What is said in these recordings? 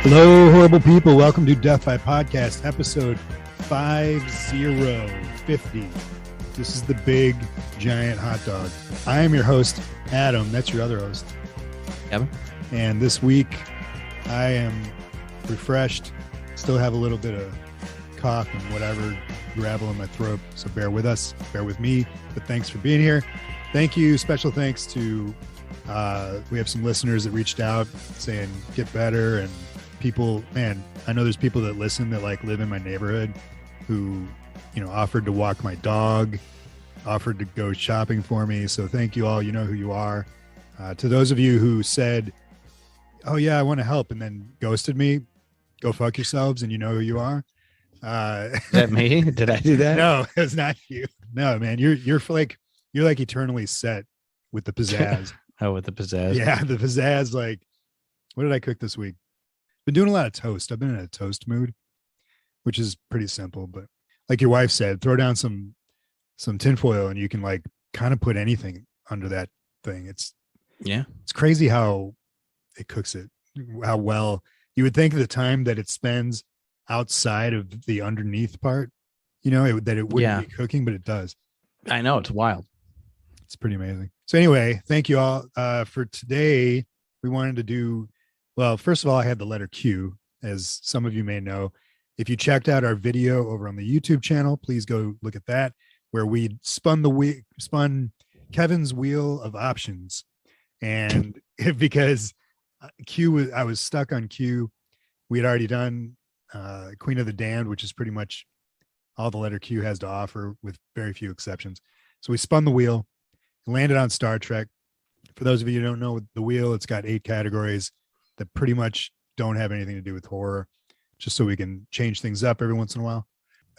Hello, horrible people. Welcome to Death by Podcast, episode 5050. This is the big, giant hot dog. I am your host, Adam. That's your other host. Kevin. And this week, I am refreshed. Still have a little bit of cough and whatever gravel in my throat. So bear with us. Bear with me. But thanks for being here. Thank you. Special thanks to, we have some listeners that reached out saying, get better. And people, man, I know there's people that listen that like live in my neighborhood who, you know, offered to walk my dog, offered to go shopping for me. So thank you all. You know who you are. To those of you who said, oh yeah, I want to help, and then ghosted me, go fuck yourselves. And you know who you are. Is that me? Did I do that? No, it's not you. No, man, you're like eternally set with the pizzazz. Oh, with the pizzazz. Yeah. The pizzazz. Like, what did I cook this week? Been doing a lot of toast. I've been in a toast mood, which is pretty simple, but like your wife said, throw down some tinfoil and you can like kind of put anything under that thing. It's crazy how it cooks it, how well you would think the time that it spends outside of the underneath part, you know, that it wouldn't be cooking, but it does. I know, it's wild. It's pretty amazing. So anyway, thank you all. For today, we wanted to do, well, first of all, I had the letter Q, as some of you may know. If you checked out our video over on the YouTube channel, please go look at that, where we spun Kevin's wheel of options. And because I was stuck on Q. We had already done Queen of the Damned, which is pretty much all the letter Q has to offer with very few exceptions. So we spun the wheel, landed on Star Trek. For those of you who don't know the wheel, it's got 8 categories that pretty much don't have anything to do with horror, just so we can change things up every once in a while.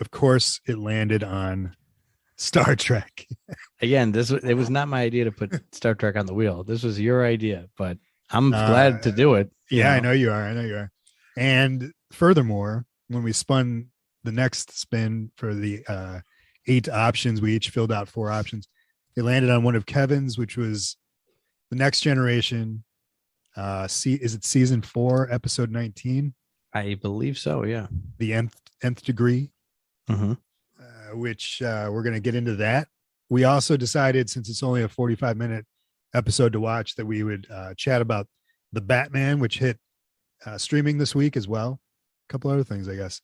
Of course, it landed on Star Trek. Again, it was not my idea to put Star Trek on the wheel. This was your idea, but I'm glad to do it. Yeah, I know you are. And furthermore, when we spun the next spin for the 8 options, we each filled out 4 options. It landed on one of Kevin's, which was The Next Generation. Is it season 4, episode 19? I believe so. Yeah. The Nth Degree, mm-hmm. Which we're going to get into that. We also decided, since it's only a 45-minute episode to watch, that we would chat about The Batman, which hit streaming this week as well. A couple other things, I guess.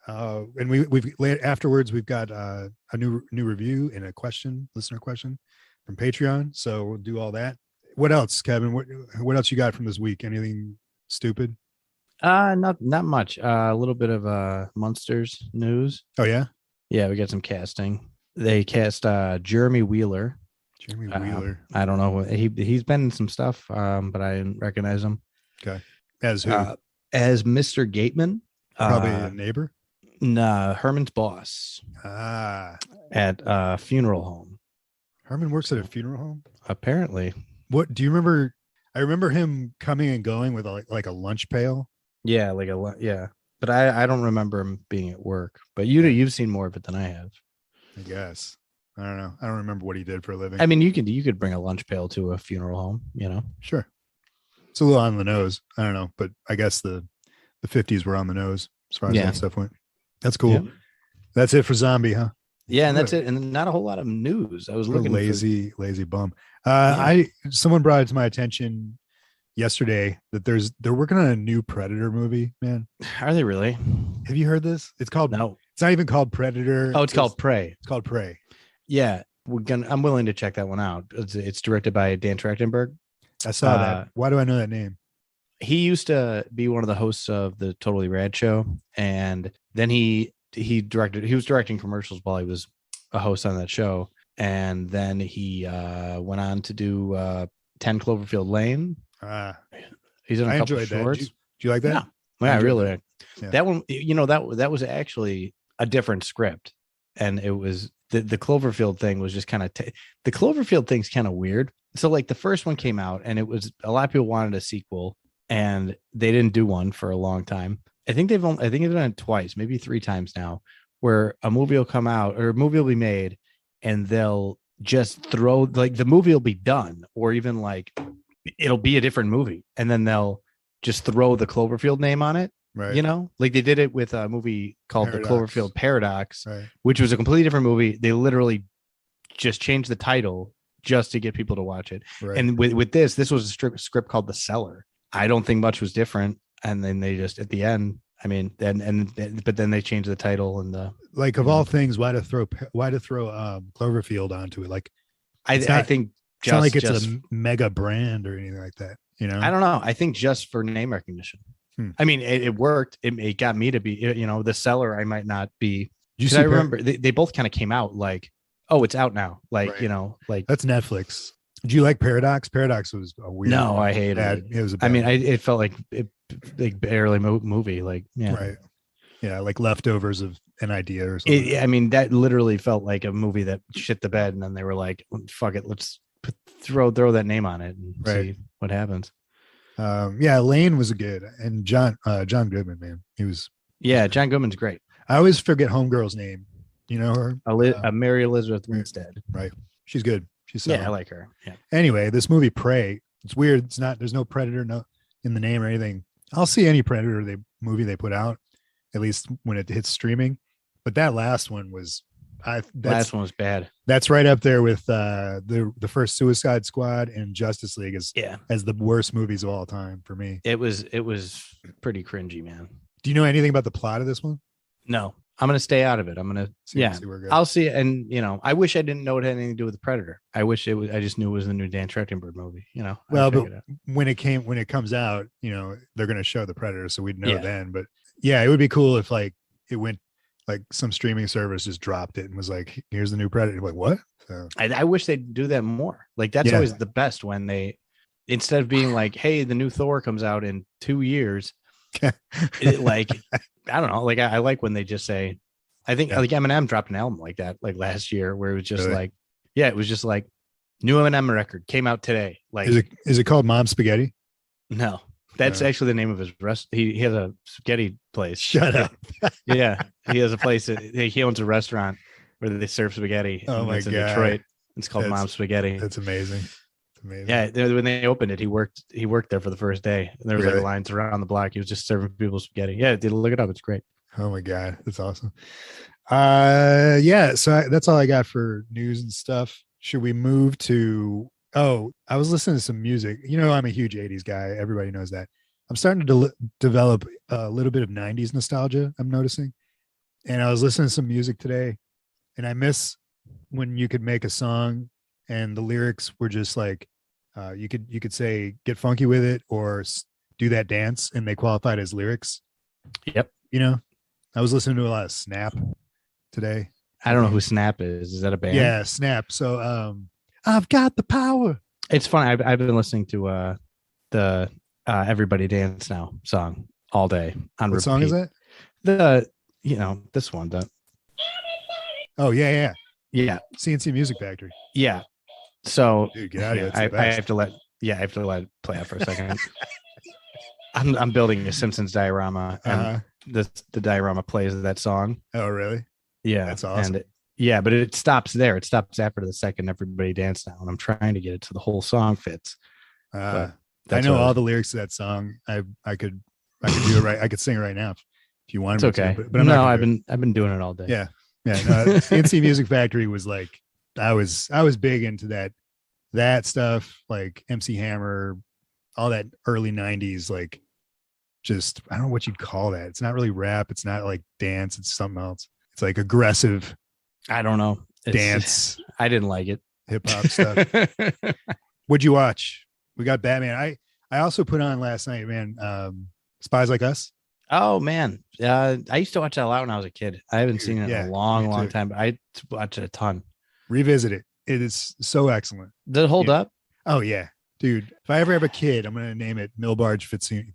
And we've afterwards, we've got a new review and a listener question from Patreon. So we'll do all that. What else, Kevin? What else you got from this week? Anything stupid? Not much. A little bit of Munsters news. Oh yeah? Yeah, we got some casting. They cast Jeremy Wheeler. I don't know. He's been in some stuff, but I didn't recognize him. Okay. As who? As Mr. Gateman. Probably a neighbor? Nah, Herman's boss. At a funeral home. Herman works at a funeral home? Apparently. What do you remember? I remember him coming and going with like a lunch pail. Yeah, but I don't remember him being at work. But you've seen more of it than I have. I guess. I don't know. I don't remember what he did for a living. I mean, you could bring a lunch pail to a funeral home, you know. Sure. It's a little on the nose. I don't know, but I guess the 50s were on the nose as far as that stuff went. That's cool. Yeah. That's it for zombie, huh? Yeah, and that's it. And not a whole lot of news. I was looking lazy bum. Someone brought it to my attention yesterday that they're working on a new Predator movie, man. Are they really? Have you heard this? It's called No. It's not even called Predator. Oh, it's called Prey. It's called Prey. Yeah, I'm willing to check that one out. It's directed by Dan Trachtenberg. I saw that. Why do I know that name? He used to be one of the hosts of the Totally Rad show, and then he was directing commercials while he was a host on that show, and then he went on to do 10 Cloverfield Lane. He's in a couple of shorts. Do you like that? Yeah, I really like that one. You know, that was actually a different script, and it was the Cloverfield thing was just kind of the Cloverfield thing's kind of weird. So like the first one came out, and it was a lot of people wanted a sequel, and they didn't do one for a long time. I think they've done it twice, maybe 3 times now, where a movie will come out or a movie will be made, and they'll just throw, like, the movie will be done, or even like it'll be a different movie, and then they'll just throw the Cloverfield name on it. Right. You know, like they did it with a movie called The Cloverfield Paradox, which was a completely different movie. They literally just changed the title just to get people to watch it. Right. And with this was a script called The Cellar. I don't think much was different. And then they just at the end, I mean, but then they changed the title and the like of all things, why to throw Cloverfield onto it? Like, I think it's not like it's a mega brand or anything like that. You know, I don't know. I think just for name recognition. I mean, it worked. It got me to be, you know, The Cellar. I might not be. I remember they both kind of came out like, oh, it's out now. Like, you know, like that's Netflix. Do you like Paradox? Paradox was a weird. No, I hated it. It was. It felt like barely movie. Like, yeah, right. Yeah, like leftovers of an idea or something. I mean, that literally felt like a movie that shit the bed, and then they were like, "Fuck it, let's throw that name on it and see what happens." Yeah, Lane was good, and John Goodman, man, he was. Yeah, John Goodman's great. I always forget Homegirl's name. You know her, Mary Elizabeth Winstead. Right, she's good. She's I like her. Yeah. Anyway, this movie Prey, it's weird. It's not. There's no Predator in the name or anything. I'll see any Predator movie they put out, at least when it hits streaming. But that last one was. Last one was bad. That's right up there with the first Suicide Squad and Justice League as the worst movies of all time for me. It was pretty cringy, man. Do you know anything about the plot of this one? No, I'm gonna stay out of it. I'm gonna see where it goes. I'll see it, and you know, I wish I didn't know it had anything to do with the Predator. I wish it was. I just knew it was the new Dan Trachtenberg movie. You know. Well, but when it comes out, you know, they're gonna show the Predator, so we'd know then. But yeah, it would be cool if like it went. Like some streaming service just dropped it and was like, here's the new Predator. Like, what? So I wish they'd do that more. Like that's always the best when they, instead of being like, hey, the new Thor comes out in 2 years. Like, I don't know. Like I like when they just say, I think like Eminem dropped an album like that, like last year where it was just like, it was just like new Eminem record came out today. Like, is it called Mom Spaghetti? No. That's actually the name of his restaurant. He has a spaghetti place. Shut up. Yeah. He has a place. He owns a restaurant where they serve spaghetti. Oh my God. In Detroit. It's called Mom's Spaghetti. That's amazing. It's amazing. Yeah. When they opened it, he worked there for the first day. And there was like lines around the block. He was just serving people spaghetti. Yeah. Look it up. It's great. Oh my God. That's awesome. Yeah. So that's all I got for news and stuff. Should we move to I was listening to some music. You know, I'm a huge 80s guy. Everybody knows that. I'm starting to develop a little bit of 90s nostalgia, I'm noticing. And I was listening to some music today, and I miss when you could make a song and the lyrics were just like, you could say, get funky with it or do that dance, and they qualified as lyrics. Yep. You know, I was listening to a lot of Snap today. I don't know who Snap is. Is that a band? Yeah, Snap. So, I've got the power. It's funny. I've been listening to the Everybody Dance Now song all day on repeat. What song is that? This one. Oh yeah. CNC Music Factory. Yeah. So dude, get out of here. I have to let it play out for a second. I'm building a Simpsons diorama, and the diorama plays that song. Oh really? Yeah, that's awesome. And but it stops there. It stops after the second Everybody Dance Now, and I'm trying to get it to the whole song fits. I know all the lyrics to that song. I could do it right. I could sing it right now if you wanted. It's okay. But I'm not. I've been doing it all day. Yeah. No, NC Music Factory was like I was big into that stuff, like MC Hammer, all that early 90s, like just I don't know what you'd call that. It's not really rap. It's not like dance. It's something else. It's like aggressive. I don't know. Dance. I didn't like it. Hip hop stuff. What'd you watch? We got Batman. I also put on last night, man. Spies Like Us. Oh man, I used to watch that a lot when I was a kid. I haven't seen it in a long time, but I watched it a ton. Revisit it. It is so excellent. Does it hold up? Oh yeah, dude. If I ever have a kid, I'm gonna name it Millbarge Fitz-Hume.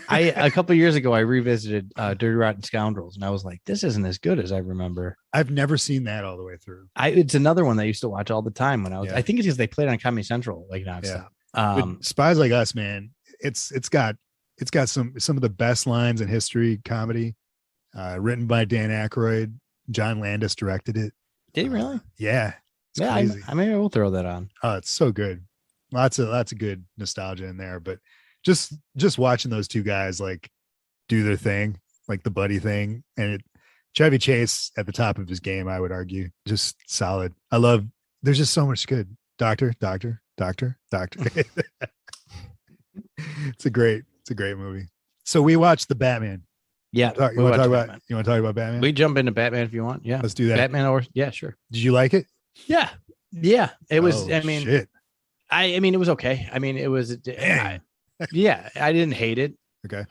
A couple of years ago, I revisited Dirty Rotten Scoundrels, and I was like, this isn't as good as I remember. I've never seen that all the way through. It's another one that I used to watch all the time when I was. I think it's because they played on Comedy Central like nonstop. Spies Like Us, man. It's got some of the best lines in history comedy. Written by Dan Aykroyd. John Landis directed it. Did he really? Yeah. Yeah, I maybe we'll throw that on. Oh, it's so good. Lots of good nostalgia in there, but just watching those two guys like do their thing, like the buddy thing, and Chevy Chase at the top of his game, I would argue, just solid. There's just so much good. Doctor. It's a great movie. So we watched the Batman. Yeah. You want to talk about Batman? We jump into Batman if you want. Yeah. Let's do that. Batman yeah, sure. Did you like it? Yeah. Yeah. It was, shit. I mean, it was okay. I mean, it was, I didn't hate it. Okay.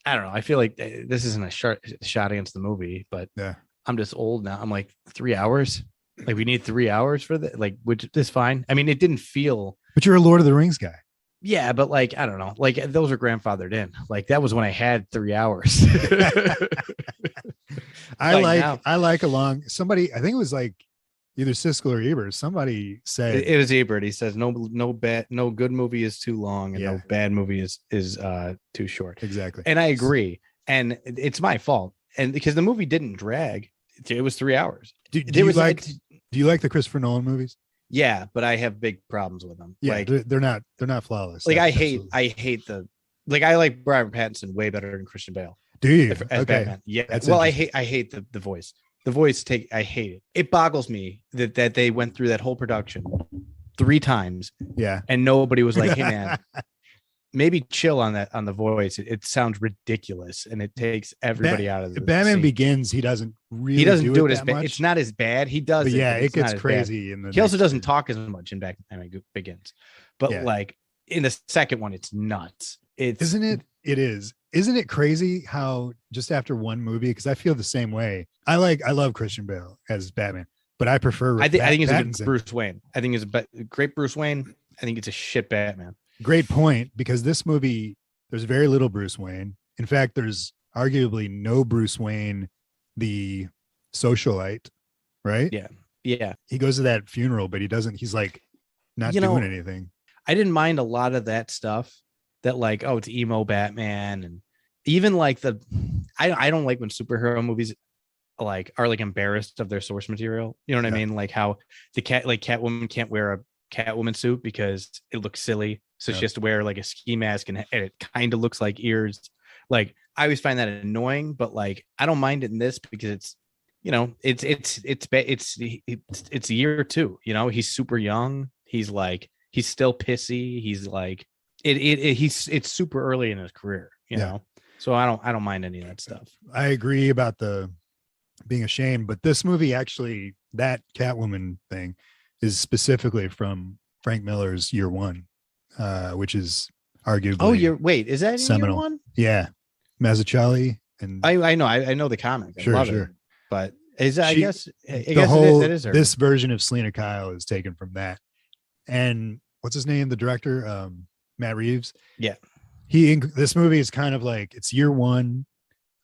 I don't know. I feel like this isn't a shot against the movie, but yeah, I'm just old now. I'm like 3 hours. Like we need 3 hours for that. Like, which is fine. I mean, it didn't feel. But you're a Lord of the Rings guy. Yeah, but like I don't know. Like those are grandfathered in. Like that was when I had 3 hours. I like along somebody. I think it was like either Siskel or Ebert. Somebody said it was Ebert. He says no good movie is too long and no bad movie is too short. Exactly. And I agree. And it's my fault. And because the movie didn't drag, it was 3 hours. Do you like the Christopher Nolan movies? Yeah, but I have big problems with them. Yeah, like they're not flawless. Like I hate I like Robert Pattinson way better than Christian Bale. Do you? As Batman. Yeah. Well, I hate the voice. The voice I hate it. It boggles me that they went through that whole production 3 times. Yeah. And nobody was like, hey man, maybe chill on the voice. It sounds ridiculous and it takes everybody out of the Batman scene. Begins. He doesn't do it as bad. It's not as bad. He does. But yeah, it gets crazy. He also doesn't talk as much in Batman Begins. But like in the second one, it's nuts. Isn't it? It is. Isn't it crazy how just after one movie, because I feel the same way. I love Christian Bale as Batman, but I prefer. I think it's a good Bruce Wayne. I think it's a great Bruce Wayne. I think it's a shit Batman. Great point, because this movie, there's very little Bruce Wayne. In fact, there's arguably no Bruce Wayne, the socialite, right? Yeah. Yeah. He goes to that funeral, but he's like not doing anything. I didn't mind a lot of that stuff that like, oh, it's emo Batman. And even like I don't like when superhero movies like are like embarrassed of their source material. You know what I mean? Like how Catwoman can't wear a Catwoman suit because it looks silly. So she has to wear like a ski mask and it kind of looks like ears. Like I always find that annoying, but like I don't mind it in this because it's, you know, it's year 2. You know, he's super young. He's still pissy. He's like it's super early in his career. You know, so I don't mind any of that stuff. I agree about the being ashamed, but this movie actually, that Catwoman thing is specifically from Frank Miller's Year One. Which is arguably is that seminal. Year One? Yeah, Mazzucchelli and I know the comic. I love it. But I guess it is her. This version of Selena Kyle is taken from that. And what's his name? The director, Matt Reeves. Yeah, this movie is kind of like it's Year One,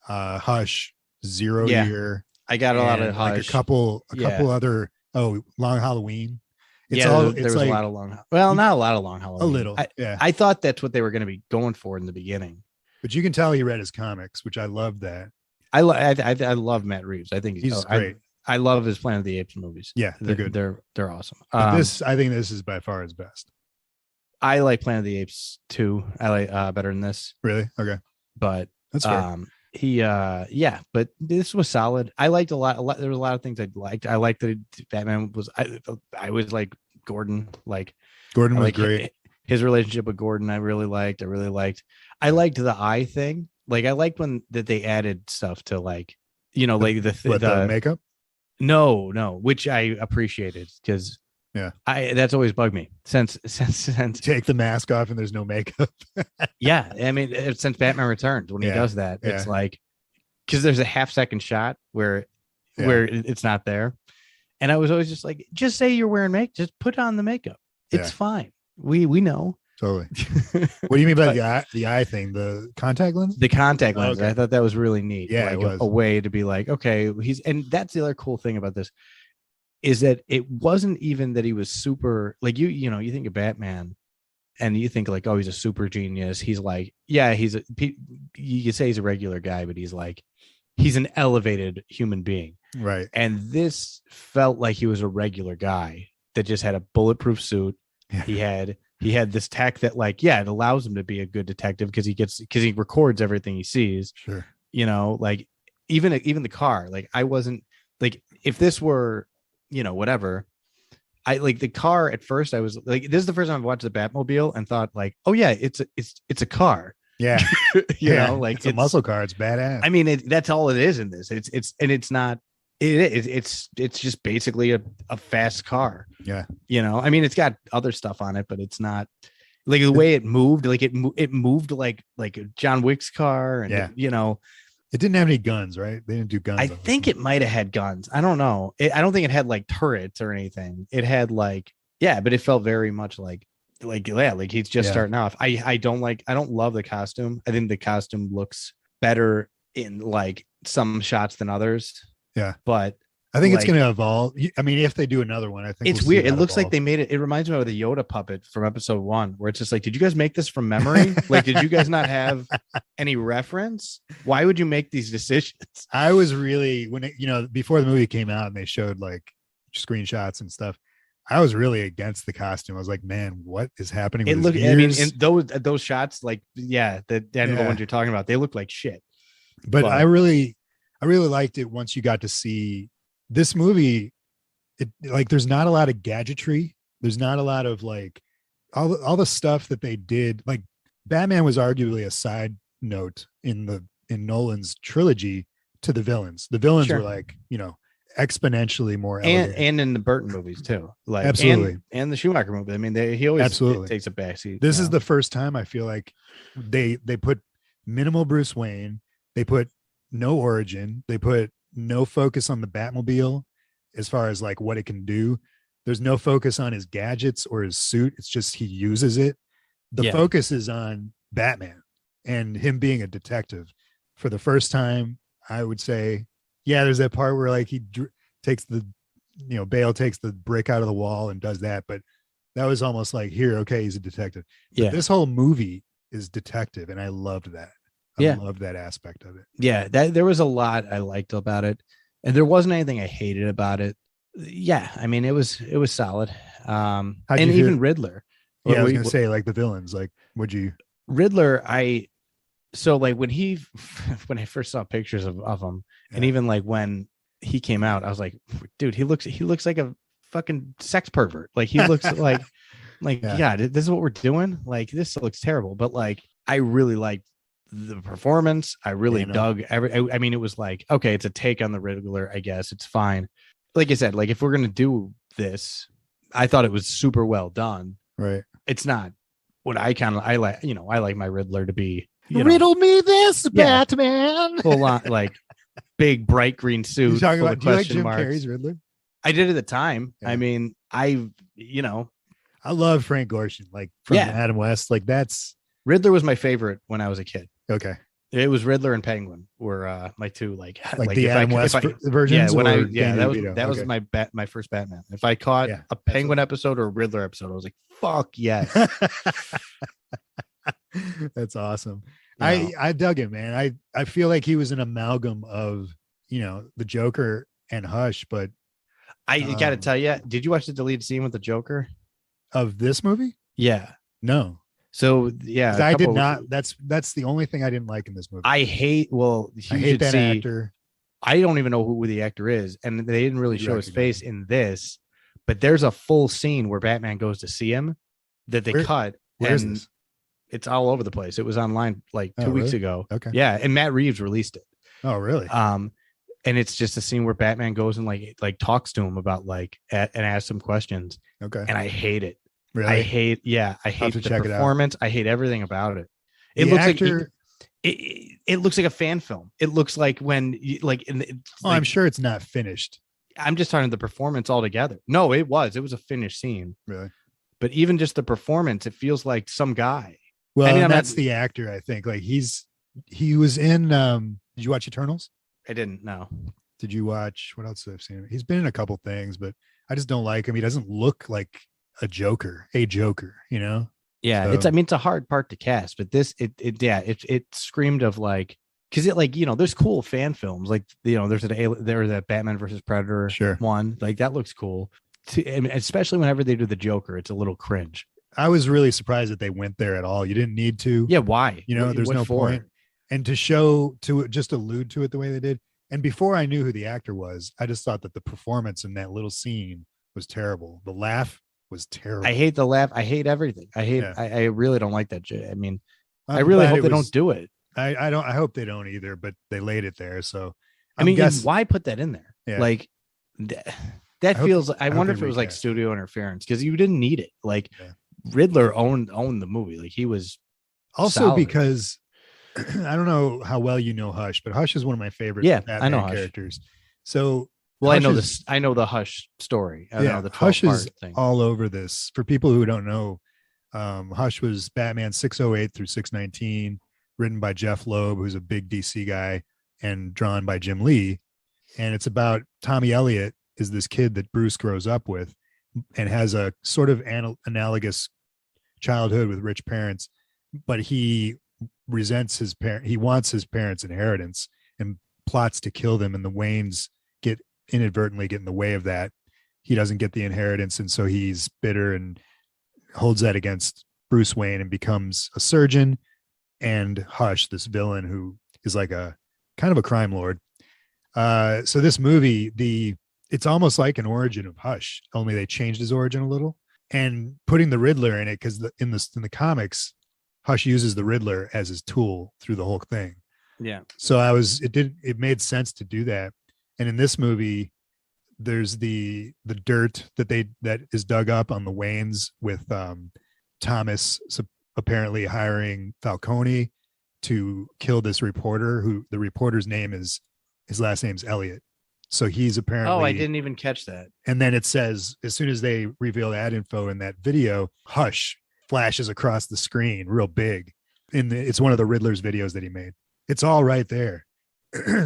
Hush, Zero Year. I got a lot of Hush. Like a couple other. Long Halloween. There was like, a lot of long. Well, not a lot of long Halloween. A little. I thought that's what they were going to be going for in the beginning. But you can tell he read his comics, which I love that. I love Matt Reeves. I think he's great. I love his Planet of the Apes movies. Yeah, they're good. They're awesome. I think this is by far his best. I like Planet of the Apes too. I like better than this. Really? Okay. But that's fair. But this was solid. I liked a lot. There were a lot of things I liked. I liked that Batman was. I was like Gordon. Like Gordon was great. His relationship with Gordon, I really liked. I liked the eye thing. Like I liked when that they added stuff to like, you know, like the makeup. No, which I appreciated because that's always bugged me since take the mask off and there's no makeup. Yeah, I mean since Batman Returns when he does that, it's like because there's a half-second shot where it's not there, and I was always just like, just say you're wearing makeup, just put on the makeup, it's fine. We know. Totally. What do you mean by the eye thing? The contact lens? The contact lens. Okay. I thought that was really neat. Yeah, like it was. A way to be like, okay, and that's the other cool thing about this is that it wasn't even that he was super like you know, you think of Batman and you think like, oh, he's a super genius. He's like, yeah, you could say he's a regular guy, but he's like, he's an elevated human being. Right. And this felt like he was a regular guy that just had a bulletproof suit. He had he had this tech that like, yeah, it allows him to be a good detective because he records everything he sees. Sure. You know, like even the car, like I wasn't like, if this were, you know, whatever, I like the car at first. I was like, this is the first time I've watched the Batmobile and thought like, oh yeah, it's a car. Yeah. you know, like it's a muscle car. It's badass. I mean, that's all it is in this. It's not. It's just basically a fast car. Yeah. You know, I mean, it's got other stuff on it, but it's not like the way it moved. Like it moved like a John Wick's car, and yeah. you know, it didn't have any guns, right? They didn't do guns. I think it might have had guns. I don't know. I don't think it had like turrets or anything. It had like, yeah, but it felt very much like he's just starting off. I don't love the costume. I think the costume looks better in like some shots than others. Yeah. But I think it's going to evolve. I mean, if they do another one, I think it's weird. It looks like they made it. It reminds me of the Yoda puppet from episode 1, where it's just like, did you guys make this from memory? Like, did you guys not have any reference? Why would you make these decisions? I was really, before the movie came out and they showed like screenshots and stuff, I was really against the costume. I was like, man, what is happening? It looked, I mean, in those shots, like, yeah, the ones you're talking about, they look like shit. But I really liked it once you got to see this movie. It like, there's not a lot of gadgetry. There's not a lot of like all the stuff that they did. Like Batman was arguably a side note in Nolan's trilogy to the villains. The villains were like, you know, exponentially more and in the Burton movies too, like absolutely, and the Schumacher movie. I mean, he always absolutely takes a backseat. This is the first time I feel like they put minimal Bruce Wayne, they put no origin, they put no focus on the Batmobile as far as like what it can do. There's no focus on his gadgets or his suit. It's just he uses it. The focus is on Batman and him being a detective for the first time. I would say, yeah, there's that part where like he takes Bale takes the brick out of the wall and does that, but that was almost like, here, okay, he's a detective. But this whole movie is detective, and I loved that. I loved that aspect of it. Yeah, there was a lot I liked about it, and there wasn't anything I hated about it. Yeah, I mean, it was solid. And even Riddler. Yeah, I was gonna say, like the villains, like Riddler, so like when I first saw pictures of him, and even like when he came out, I was like, dude, he looks like a fucking sex pervert. Like he looks like God, this is what we're doing. Like this looks terrible, but like I really liked the performance. I really dug I mean, it was like, okay, it's a take on the Riddler, I guess it's fine. Like I said, like if we're gonna do this, I thought it was super well done. Right. It's not what I like, you know, I like my Riddler to be, riddle me this, Batman. Full on, like big bright green suit. You talking about, do you like Jim Carrey's Riddler? I did at the time. Yeah. I mean, I love Frank Gorshin, like from Adam West. Like that's Riddler was my favorite when I was a kid. Okay. It was Riddler and Penguin were my two like the Adam West versions. Yeah, that was my first Batman. If I caught a Penguin episode or a Riddler episode, I was like, fuck yes. That's awesome. I dug it, man. I feel like he was an amalgam of, you know, the Joker and Hush, but I gotta tell you, did you watch the deleted scene with the Joker of this movie? Yeah. No. So yeah, I did not. That's the only thing I didn't like in this movie. I hate that actor. I don't even know who the actor is, and they didn't really show his face in this. But there's a full scene where Batman goes to see him that they cut. Where is this? It's all over the place. It was online like 2 weeks ago. Okay. Yeah, and Matt Reeves released it. Oh, really? And it's just a scene where Batman goes and like talks to him about and asks him questions. Okay. And I hate it. Really? I hate the performance. I hate everything about it. It looks like it looks like a fan film. It looks like when I'm sure it's not finished. I'm just talking the performance altogether. No, it was a finished scene. Really? But even just the performance, it feels like some guy. Well, I mean, that's the actor, I think. Like he was in did you watch Eternals? I didn't know. Did you watch what else have I seen? He's been in a couple things, but I just don't like him. He doesn't look like a Joker, you know? Yeah, so. It's a hard part to cast, but this it screamed of like, because it like, you know, there's cool fan films like, you know, there's that Batman versus Predator one, like that looks cool. And especially whenever they do the Joker, it's a little cringe. I was really surprised that they went there at all. You didn't need to. Yeah, why? There's no point. And to just allude to it the way they did. And before I knew who the actor was, I just thought that the performance in that little scene was terrible. The laugh was terrible. I hate the laugh. I hate everything. I really don't like that. I mean, I really hope they don't do it. I don't. I hope they don't either. But they laid it there. So why put that in there? Yeah. Like that feels. I wonder if it was like studio interference because you didn't need it. Like Riddler owned the movie. Like he was also solid. Because I don't know how well you know Hush, but Hush is one of my favorite Batman characters. So I know this. I know the Hush story. I know the Hush is thing. All over this. For people who don't know, Hush was Batman 608 through 619, written by Jeff Loeb, who's a big DC guy, and drawn by Jim Lee. And it's about Tommy Elliott is this kid that Bruce grows up with and has a sort of analogous childhood with rich parents, but he resents his parent. He wants his parents' inheritance and plots to kill them. And the Waynes inadvertently get in the way of that. He doesn't get the inheritance. And so he's bitter and holds that against Bruce Wayne and becomes a surgeon. And Hush, this villain who is like a kind of a crime lord. So this movie, it's almost like an origin of Hush, only they changed his origin a little and putting the Riddler in it. Cause in the comics, Hush uses the Riddler as his tool through the whole thing. Yeah. So it made sense to do that. And in this movie, there's the dirt that is dug up on the Waynes with Thomas apparently hiring Falcone to kill this reporter who the reporter's name is, his last name's Elliot. So he's apparently. Oh, I didn't even catch that. And then it says, as soon as they reveal that info in that video, Hush flashes across the screen real big. It's one of the Riddler's videos that he made. It's all right there.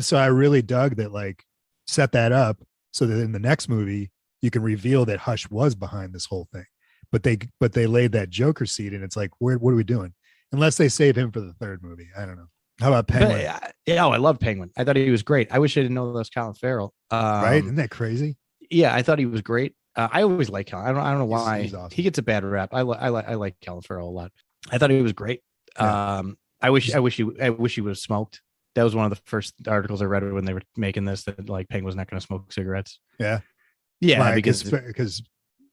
So I really dug that, like, set that up so that in the next movie you can reveal that Hush was behind this whole thing. But they laid that Joker seed, and it's like, what are we doing? Unless they save him for the third movie. I don't know. How about Penguin? I love Penguin. I thought he was great. I wish I didn't know that was Colin Farrell. Right? Isn't that crazy? Yeah, I thought he was great. I always like Colin. I don't know why he's awesome. He gets a bad rap. I like Colin Farrell a lot. I thought he was great. Yeah. I wish he would have smoked. That was one of the first articles I read when they were making this, that like Penguin's not going to smoke cigarettes. Yeah. Yeah. Why? Because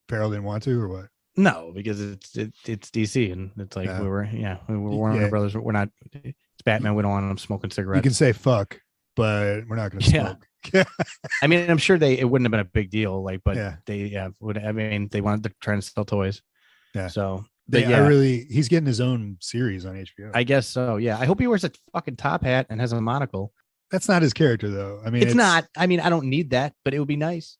Farrell didn't want to, or what? No, because it's DC, and it's like we were Warner Brothers. We're not. It's Batman. We don't want them smoking cigarettes. You can say fuck, but we're not going to smoke. I mean, I'm sure it wouldn't have been a big deal. Like, but they would. I mean, they wanted to try and sell toys. Yeah. So. He's getting his own series on HBO. I guess so. Yeah. I hope he wears a fucking top hat and has a monocle. That's not his character, though. I mean, it's not. I mean, I don't need that, but it would be nice.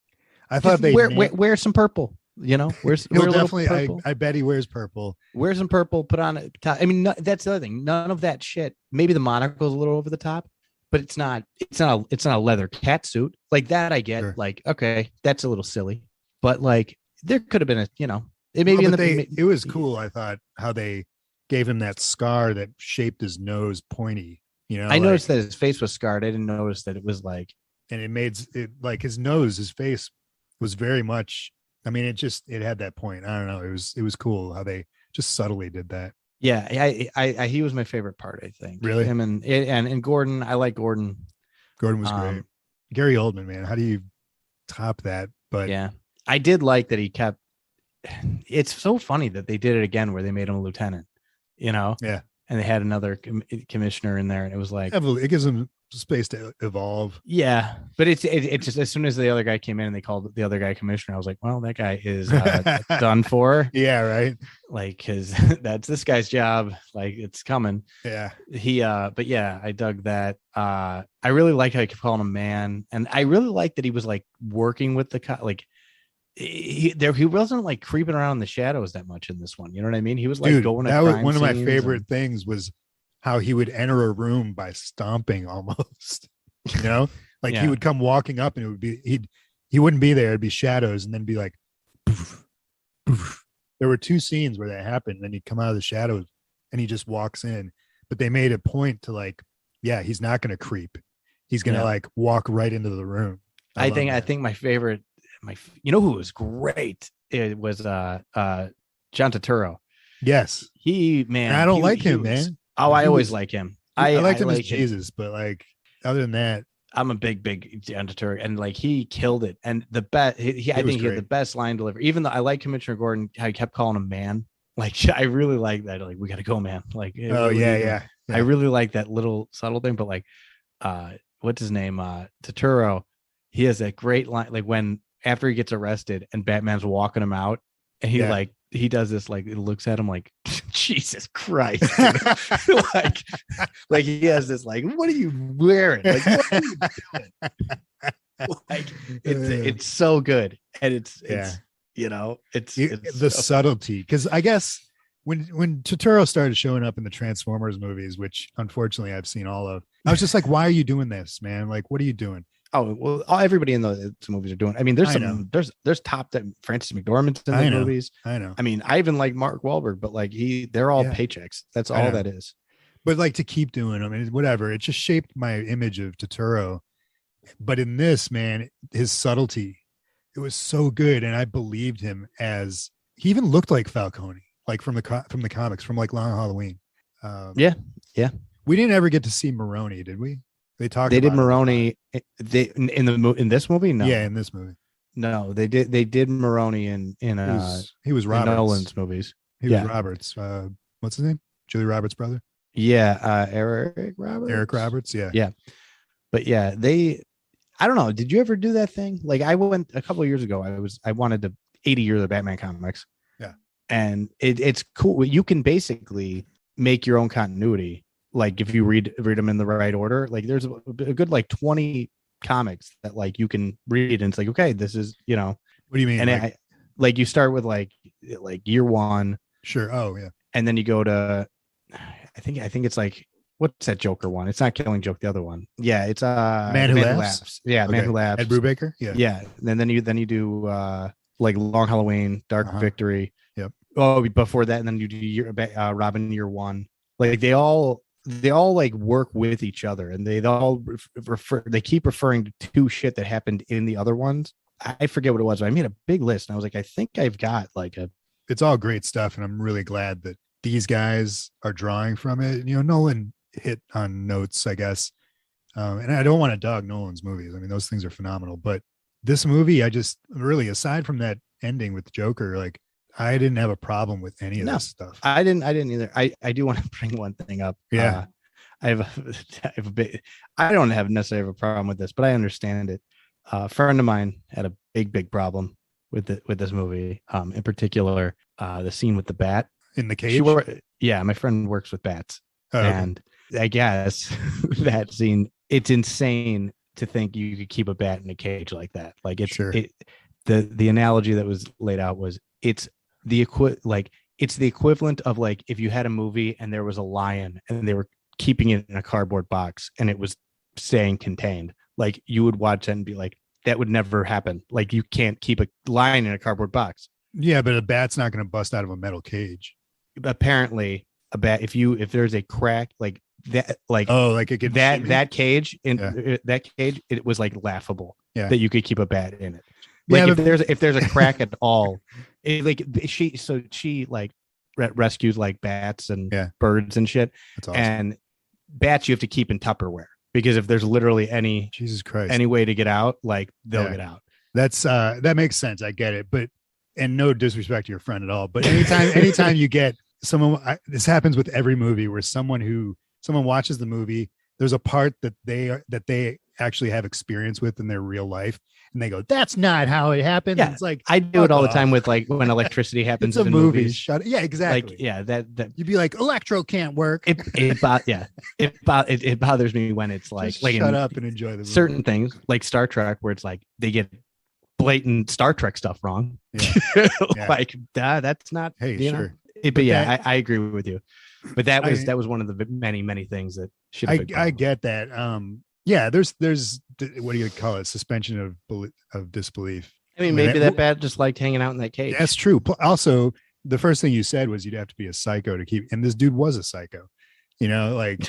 I thought they wear some purple. You know, wear definitely. I bet he wears purple. Wear some purple. Put on a top. I mean, that's the other thing. None of that shit. Maybe the monocle's a little over the top, but it's not. It's not a leather cat suit like that. I get like, okay, that's a little silly, but like there could have been it was cool. I thought how they gave him that scar that shaped his nose pointy. You know, I noticed that his face was scarred. I didn't notice that it was like, and it made it like his face was very much. I mean, it had that point. I don't know. It was cool how they just subtly did that. Yeah, he was my favorite part. I think really him and Gordon. I like Gordon. Gordon was great. Gary Oldman, man, how do you top that? But yeah, I did like that he kept. It's so funny that they did it again where they made him a lieutenant, you know? Yeah. And they had another commissioner in there, and it was like it gives him space to evolve. Yeah. But it's just as soon as the other guy came in and they called the other guy commissioner, I was like, well, that guy is done for. Yeah, right. Like, because that's this guy's job. Like, it's coming. Yeah. But yeah, I dug that. I really like how he kept calling him man, and I really like that he was like working with the like. He wasn't like creeping around in the shadows that much in this one. You know what I mean? He was like going to that was one of my favorite things was how he would enter a room by stomping almost, you know, like he would come walking up and it would be, he wouldn't be there. It'd be shadows and then be like, poof, poof. There were two scenes where that happened. And then he'd come out of the shadows and he just walks in, but they made a point to like, he's not going to creep. He's going to like walk right into the room. I think my favorite, you know who was great? It was John Turturro. Yes. Man, and I don't like him, man. Oh, I always like him. I liked him like as Jesus, but like other than that, I'm a big editor, and like he killed it. And the best, I think he had the best line delivery. Even though I like Commissioner Gordon, how he kept calling him man. Like I really like that. Like we got to go, man. Like yeah. I really like that little subtle thing. But like, what's his name? Turturro. He has that great line. Like when after he gets arrested and Batman's walking him out, and he does this, like, it looks at him like, Jesus Christ. like he has this, like, what are you wearing? Like, what are you doing? Like, it's so good. And it's the subtlety. Because I guess when Turturro started showing up in the Transformers movies, which unfortunately I've seen all of, I was just like, why are you doing this, man? Like, what are you doing? Oh, well, everybody in those movies are doing. I mean, there's top that Francis McDormand's in the movies. I know. I mean, I even like Mark Wahlberg, but like they're all paychecks. That's all that is. But like to keep doing, I mean, whatever. It just shaped my image of Turturro. But in this, man, his subtlety, it was so good, and I believed him as he even looked like Falcone, like from the comics, from like Long Halloween. Yeah. We didn't ever get to see Maroni, did we? They did Maroni. In this movie, no. Yeah, in this movie, no. They did Maroni in he was Roberts. In Nolan's movies. He was Roberts. What's his name? Julia Roberts' brother. Yeah, Eric Roberts. Eric Roberts. Yeah. But yeah, I don't know. Did you ever do that thing? Like I went a couple of years ago. I wanted to 80 years of Batman comics. Yeah, and it's cool. You can basically make your own continuity. Like if you read them in the right order, like there's a good like 20 comics that like you can read, and it's like, okay, this is, What do you mean? And like you start with like year one. Sure. Oh yeah. And then you go to, I think it's like, what's that Joker one? It's not Killing Joke. The other one. Yeah. It's Man Who Laughs. Yeah. Okay. Man Who Laughs. Ed Brubaker. Yeah. Yeah. And then you do like Long Halloween, Dark Victory. Yep. Oh, before that. And then you do Robin Year One. Like they all like work with each other, and they all they keep referring to shit that happened in the other ones. I forget what it was, but I made a big list, and I was like, I think I've got like it's all great stuff. And I'm really glad that these guys are drawing from it. Nolan hit on notes, I guess. And I don't want to dog Nolan's movies. I mean, those things are phenomenal, but this movie, I just really, aside from that ending with Joker, like I didn't have a problem with any of this stuff. I didn't either. I do want to bring one thing up. Yeah. I have a bit, I don't have necessarily a problem with this, but I understand it. A friend of mine had a big problem with this movie. In particular, the scene with the bat in the cage. My friend works with bats. Oh, okay. And I guess that scene, it's insane to think you could keep a bat in a cage like that. Like it's the analogy that was laid out was it's the equivalent of like if you had a movie and there was a lion and they were keeping it in a cardboard box and it was staying contained. Like you would watch it and be like, that would never happen. Like you can't keep a lion in a cardboard box. Yeah, but a bat's not going to bust out of a metal cage. Apparently, a bat, if there's a crack like that, like like it could that cage it was like laughable that you could keep a bat in it. Like if there's a crack at all, she like rescues like bats and birds and shit. That's awesome. And bats you have to keep in Tupperware because if there's literally any way to get out, like they'll get out. That's that makes sense. I get it, but and no disrespect to your friend at all, but anytime you get someone, this happens with every movie where someone watches the movie, there's a part that they actually have experience with in their real life, and they go, "That's not how it happened." Yeah, it's like I do it all the time with like when electricity happens in movies. Movies. Shut it. Yeah, exactly. Like that you'd be like, "Electro can't work." It bothers me when it's like just shut up and enjoy the movie. Certain things like Star Trek where it's like they get blatant Star Trek stuff wrong. Yeah. Like that's not. Hey, sure. I agree with you. But that was one of the many things that should have been. I get that. There's what do you call it? Suspension of disbelief. I mean, maybe that bat just liked hanging out in that cage. That's true. Also, the first thing you said was you'd have to be a psycho to keep, and this dude was a psycho. Like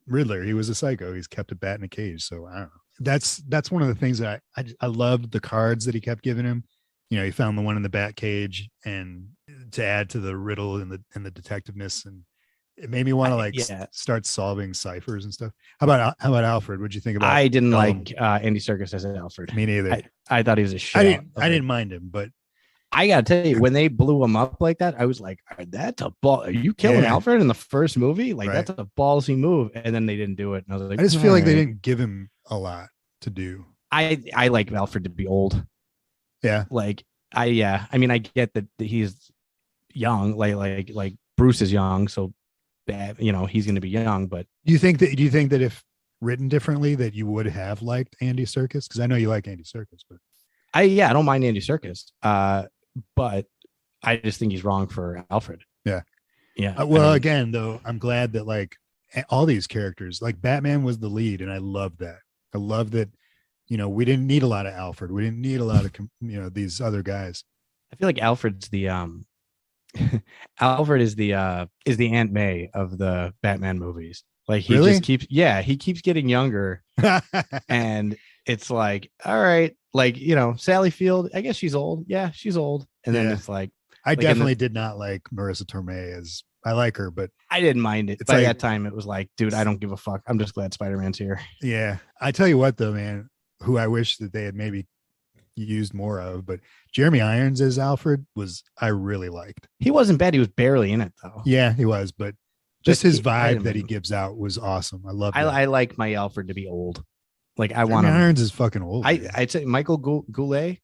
Riddler, he was a psycho. He's kept a bat in a cage. So I don't know. That's one of the things that I loved the cards that he kept giving him. He found the one in the bat cage, and to add to the riddle and the detectiveness, and it made me want to start solving ciphers and stuff. How about Alfred? What'd you think about? I didn't like Andy Serkis as Alfred. Me neither. I thought he was a shit. I didn't mind him, but I gotta tell you, when they blew him up like that, I was like, "That's a ball. Are you killing Alfred in the first movie? Like that's a ballsy move." And then they didn't do it. And I was like, I just feel like they didn't give him a lot to do. I like Alfred to be old. Yeah. Like I mean, I get that he's young, like Bruce is young, so bad, he's going to be young. But do you think that if written differently, that you would have liked Andy Serkis? Because I know you like Andy Serkis, but I don't mind Andy Serkis. But I just think he's wrong for Alfred. Yeah. Yeah. Well, again, though, I'm glad that like all these characters, like Batman was the lead, and I love that. I love that. We didn't need a lot of Alfred. We didn't need a lot of these other guys. I feel like Alfred's the Alfred is the Aunt May of the Batman movies. Like he just keeps getting younger, and it's like, all right, like Sally Field. I guess she's old. Yeah, she's old. And then it's like, I definitely did not like Marissa Tomei as. I like her, but I didn't mind it. By that time, it was like, dude, I don't give a fuck. I'm just glad Spider-Man's here. Yeah, I tell you what, though, man. Who I wish that they had maybe used more of, but Jeremy Irons as Alfred I really liked. He wasn't bad. He was barely in it though. Yeah, he was, but just his vibe that he gives out was awesome. I love it. I like my Alfred to be old. Like I Jeremy want Irons is fucking old. I'd say Michael Gould. I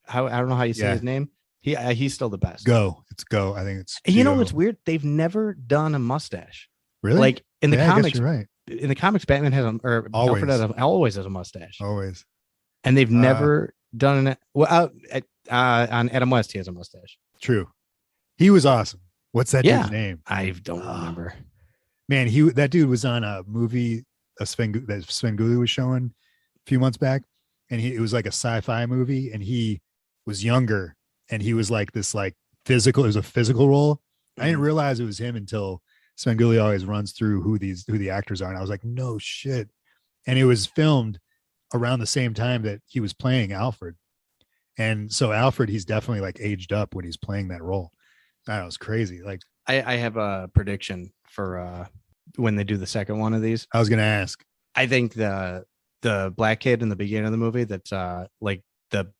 don't know how you say his name. He's still the best. It's Go. I think it's. What's weird? They've never done a mustache. Really? Like in the comics, I guess you're right. In the comics, Batman has Alfred always has a mustache. Always. And they've never done it. Well, on Adam West, he has a mustache. True. He was awesome. What's that dude's name? I don't remember. Man, that dude was on a movie that Sven Gulli was showing a few months back, and it was like a sci-fi movie, and he was younger, and he was like this like physical. It was a physical role. I didn't realize it was him until Sven Gulli always runs through who the actors are, and I was like, no shit. And it was filmed around the same time that he was playing Alfred, and so Alfred, he's definitely like aged up when he's playing that role. That was crazy. Like I have a prediction for when they do the second one of these. I was gonna ask. I think the black kid in the beginning of the movie that's like the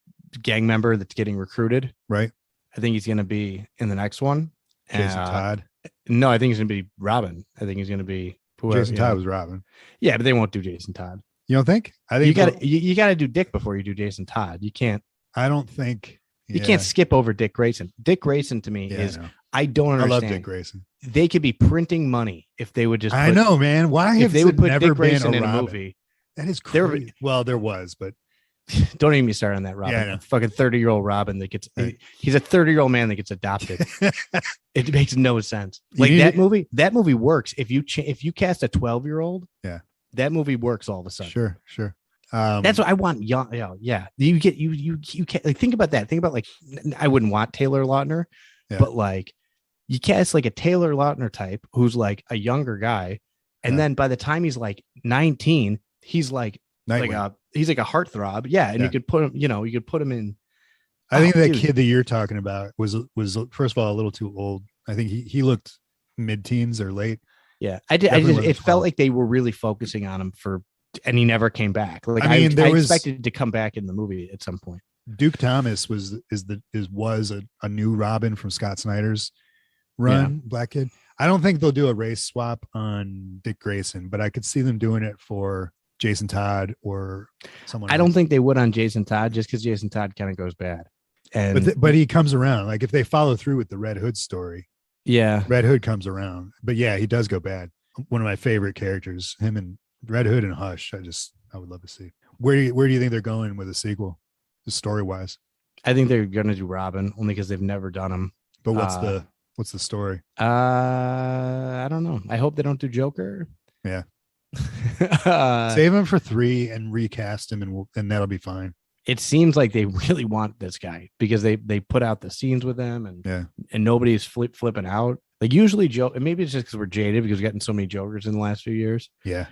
gang member that's getting recruited, right? I think he's gonna be in the next one. Jason Todd. No, I think he's gonna be Robin. I think he's gonna be whoever. Jason Todd was Robin. Yeah, but they won't do Jason Todd. You don't think? I think you gotta do Dick before you do Jason Todd. You can't. I don't think you can't skip over Dick Grayson. Dick Grayson to me is I don't understand. I love Dick Grayson. They could be printing money if they would just. I know, man. Why have they would put never Dick Grayson been in a movie? That is crazy. Well, there was, but don't even start on that Robin. Yeah, fucking 30-year-old Robin that gets. Right. He's a 30-year-old man that gets adopted. It makes no sense. Like that movie. That movie works if you cast a 12-year-old. Yeah, that movie works all of a sudden. Sure. That's what I want. Young, yeah. You can't like think about that. Think about like I wouldn't want Taylor Lautner, but like you cast like a Taylor Lautner type who's like a younger guy, and then by the time he's like 19, he's like he's like a heartthrob. Yeah, and you could put him. You could put him in. I think that kid that you're talking about was first of all a little too old. I think he looked mid-teens or late. Yeah, I did. It felt like they were really focusing on him and he never came back. Like I expected to come back in the movie at some point. Duke Thomas was a new Robin from Scott Snyder's run, black kid. I don't think they'll do a race swap on Dick Grayson, but I could see them doing it for Jason Todd or someone. I don't think they would on Jason Todd just because Jason Todd kind of goes bad. But he comes around. Like if they follow through with the Red Hood story, Red Hood comes around. But yeah, he does go bad. One of my favorite characters, him and Red Hood and Hush. I would love to see. Where do you think they're going with a sequel, story wise? I think they're gonna do Robin only because they've never done him. But what's the story? I don't know. I hope they don't do Joker. Yeah. Save him for 3 and recast him, and that'll be fine. It seems like they really want this guy because they put out the scenes with him and nobody's flipping out. Like usually Joe, and maybe it's just because we're jaded because we've gotten so many Jokers in the last few years. Yeah.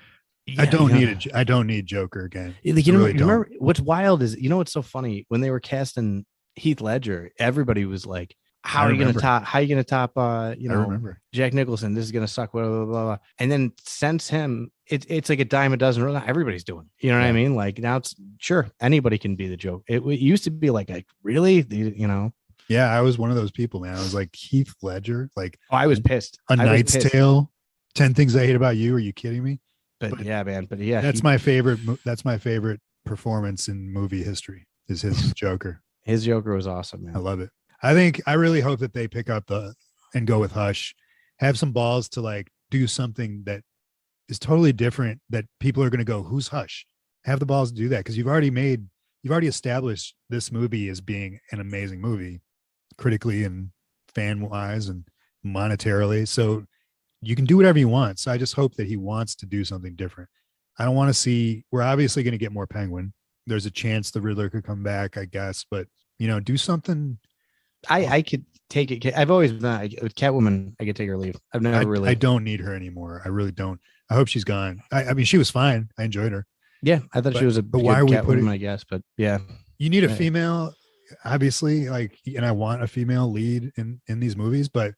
I don't need Joker again. Like, you remember what's wild is what's so funny when they were casting Heath Ledger, everybody was like, how are you gonna top? How are you gonna top? You know, remember. Jack Nicholson. This is gonna suck. Blah blah blah. Blah. And then since him, it's like a dime a dozen. Everybody's doing. You know what I mean? Like now, it's sure anybody can be the joke. It used to be like really, you know. Yeah, I was one of those people, man. I was like Heath Ledger, like I was pissed. A Knight's Tale, 10 Things I Hate About You. Are you kidding me? But yeah, man. But yeah, that's my favorite. That's my favorite performance in movie history. Is his Joker. His Joker was awesome, man. I love it. I really hope that they pick up and go with Hush, have some balls to like do something that is totally different. That people are going to go, who's Hush? Have the balls to do that because you've already established this movie as being an amazing movie, critically and fan wise and monetarily. So you can do whatever you want. So I just hope that he wants to do something different. I don't want to see. We're obviously going to get more Penguin. There's a chance the Riddler could come back, I guess, but do something. I could take it. I've always been with Catwoman. I could take her leave. I've never really. I don't need her anymore. I really don't. I hope she's gone. I mean, she was fine. I enjoyed her. Yeah, I thought she was a good Catwoman, I guess. But yeah, you need a female, obviously. Like, and I want a female lead in these movies, but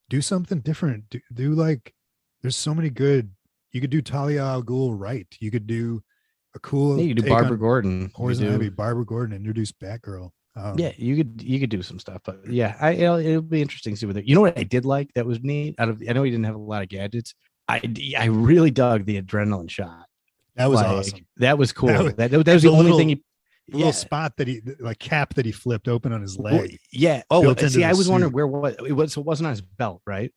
do something different. Do like, there's so many good. You could do Talia al Ghul right. You could do a cool. Yeah, you could do Barbara Gordon. Poison Ivy, Barbara Gordon, introduce Batgirl. Yeah, you could do some stuff, but yeah, it'll be interesting to see what you know what I did like that was neat. I know he didn't have a lot of gadgets. I really dug the adrenaline shot. That was awesome. That was cool. That was the only thing he. Little spot that he cap that he flipped open on his leg. Yeah. Oh, see, I was wondering where it was. So it wasn't on his belt, right?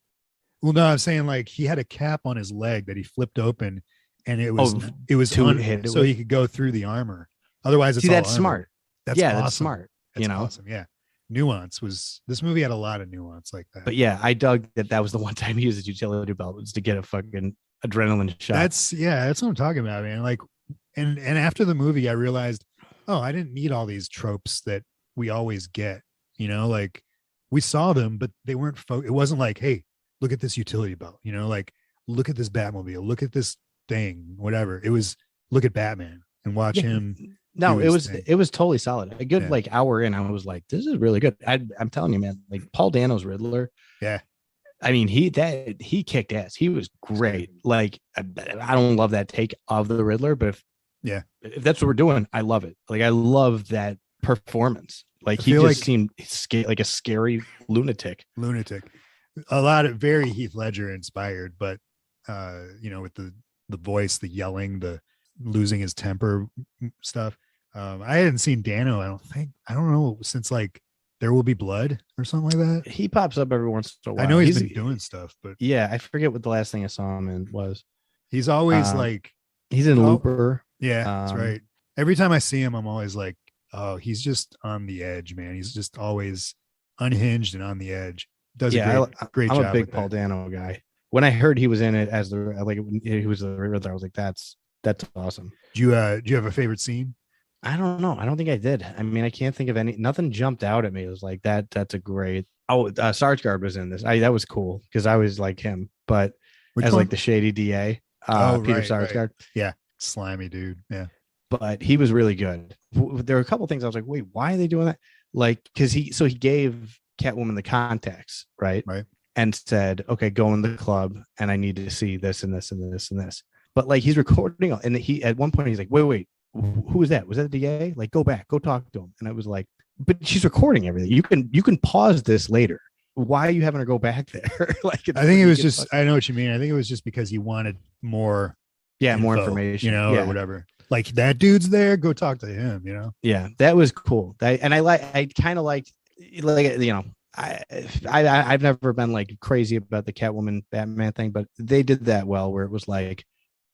Well, no, I'm saying like he had a cap on his leg that he flipped open, and it was so he could go through the armor. Otherwise, it's that's armor. Smart. That's awesome. That's smart. That's awesome. Yeah. Nuance this movie had a lot of nuance like that. But yeah, I dug that was the one time he used his utility belt was to get a fucking adrenaline shot. That's what I'm talking about, man. Like, and after the movie, I realized, oh, I didn't need all these tropes that we always get. Like we saw them, but they weren't. It wasn't like, hey, look at this utility belt. Like look at this Batmobile. Look at this thing. Whatever. It was look at Batman and watch him. No, it was totally solid. A good like hour in, I was like, this is really good. I'm telling you, man, like Paul Dano's Riddler. Yeah. I mean, he kicked ass. He was great. Like, I don't love that take of the Riddler, but if that's what we're doing, I love it. Like, I love that performance. Like, he just seemed like a scary lunatic. A lot of very Heath Ledger inspired, but with the voice, the yelling, the losing his temper stuff. I hadn't seen Dano. I don't know, since like There Will Be Blood or something like that. He pops up every once in a while. I know he's been doing stuff, but yeah, I forget what the last thing I saw him in was. He's always like he's in Looper. Yeah, that's right. Every time I see him, I'm always like, oh, he's just on the edge, man. He's just always unhinged and on the edge. Does a great job. I'm a big Paul Dano guy. When I heard he was in it as he was the Riddler, I was like, that's awesome. Do you have a favorite scene? I don't know. I don't think I did. I mean, I can't think of any. Nothing jumped out at me. It was like that. That's a great. Oh, Sarsgaard was in this. That was cool because I was like him, but like the shady DA, Peter Sarsgaard. Right. Yeah, slimy dude. Yeah, but he was really good. There were a couple things I was like, wait, why are they doing that? Like, because he gave Catwoman the contacts, right? Right. And said, okay, go in the club, and I need to see this and this and this and this. But like he's recording, and he at one point he's like, wait, who was that? Was that the DA? Like, go back, go talk to him. And I was like, but she's recording everything. You can pause this later. Why are you having her go back there? Like, I think it was just, I know what you mean. I think it was just because he wanted more. Yeah, info, more information, or whatever. Like that dude's there. Go talk to him. Yeah, that was cool. I kind of liked, I've never been like crazy about the Catwoman Batman thing, but they did that well, where it was like,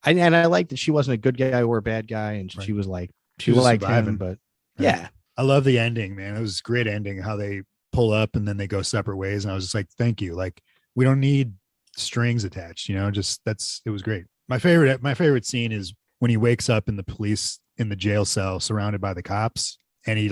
I liked that she wasn't a good guy or a bad guy, and she was like she liked him, but yeah, I love the ending, man. It was a great ending. How they pull up and then they go separate ways, and I was just like, thank you. Like we don't need strings attached, it was great. My favorite scene is when he wakes up in the jail cell surrounded by the cops, and he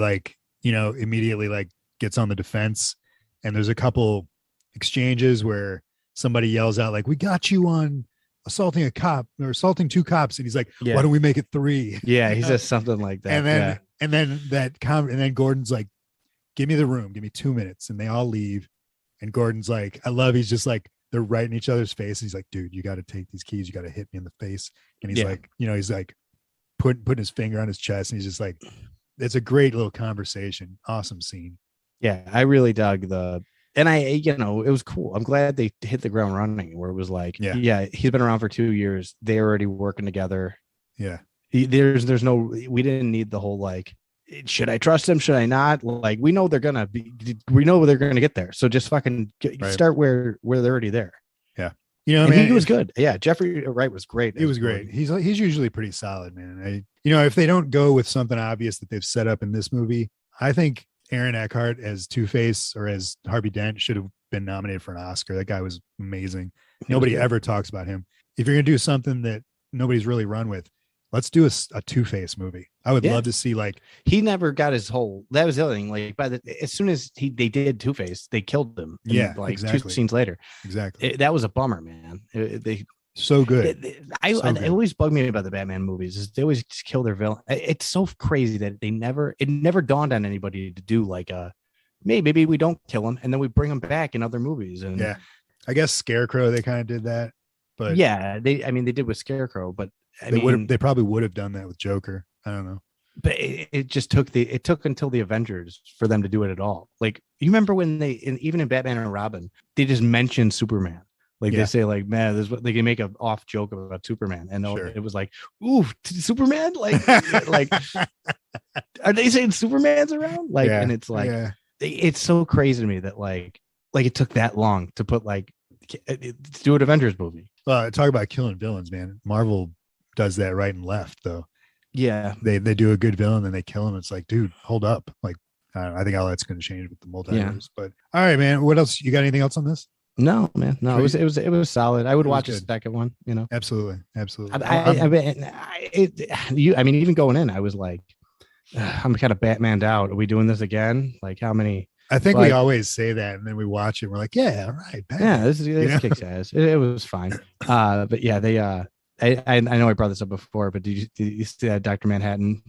immediately gets on the defense. And there's a couple exchanges where somebody yells out like, we got you on assaulting a cop or assaulting two cops. And he's like, why don't we make it 3? Yeah. He says something like that. And then Gordon's like, give me the room, give me 2 minutes. And they all leave. And Gordon's like, he's just like, they're right in each other's face. He's like, dude, you got to take these keys. You got to hit me in the face. And he's like, he's like putting his finger on his chest. And he's just like, it's a great little conversation. Awesome scene. Yeah. I really dug and it was cool. I'm glad they hit the ground running where it was like, he's been around for 2 years. They're already working together. Yeah. There's no, we didn't need the whole, like, should I trust them? Should I not? Like, we know they're going to get there. So just fucking start where they're already there. Yeah. He was good. Yeah. Jeffrey Wright was great. He was great. He's usually pretty solid, man. If they don't go with something obvious that they've set up in this movie, I think Aaron Eckhart as Two-Face or as Harvey Dent should have been nominated for an Oscar. That guy was amazing. Nobody ever talks about him. If you're going to do something that nobody's really run with, let's do a Two-Face movie. I would love to see, like, he never got his whole, that was the other thing. Like, as soon as they did Two-Face, they killed him. Like exactly. 2 scenes later. Exactly. That was a bummer, man. So good. It always bugged me about the Batman movies is they always just kill their villain. It's so crazy that it never dawned on anybody to do like maybe we don't kill him and then we bring him back in other movies. And I guess Scarecrow, they kind of did that, but they did with Scarecrow, but they probably would have done that with Joker. I don't know. But it took until the Avengers for them to do it at all. Like, you remember when even in Batman and Robin, they just mentioned Superman. Like they say, like, man, they can make an off joke about Superman, and it was like, ooh, Superman, like, like, are they saying Superman's around? Like, and it's like, it's so crazy to me that like it took that long to put to do an Avengers movie. Well, talk about killing villains, man. Marvel does that right and left, though. Yeah, they do a good villain and they kill him. It's like, dude, hold up. Like, I think all that's going to change with the multiverse. But all right, man. What else? You got anything else on this? No, man. No, it was solid. I would watch a second one. Absolutely. Even going in, I was like, I'm kind of Batmaned out. Are we doing this again? Like, how many? I think we always say that, and then we watch it. And we're like, yeah, all right, Batman. Yeah, this kicks ass. It was fine. But yeah, they. I know I brought this up before, but did you see that Dr. Manhattan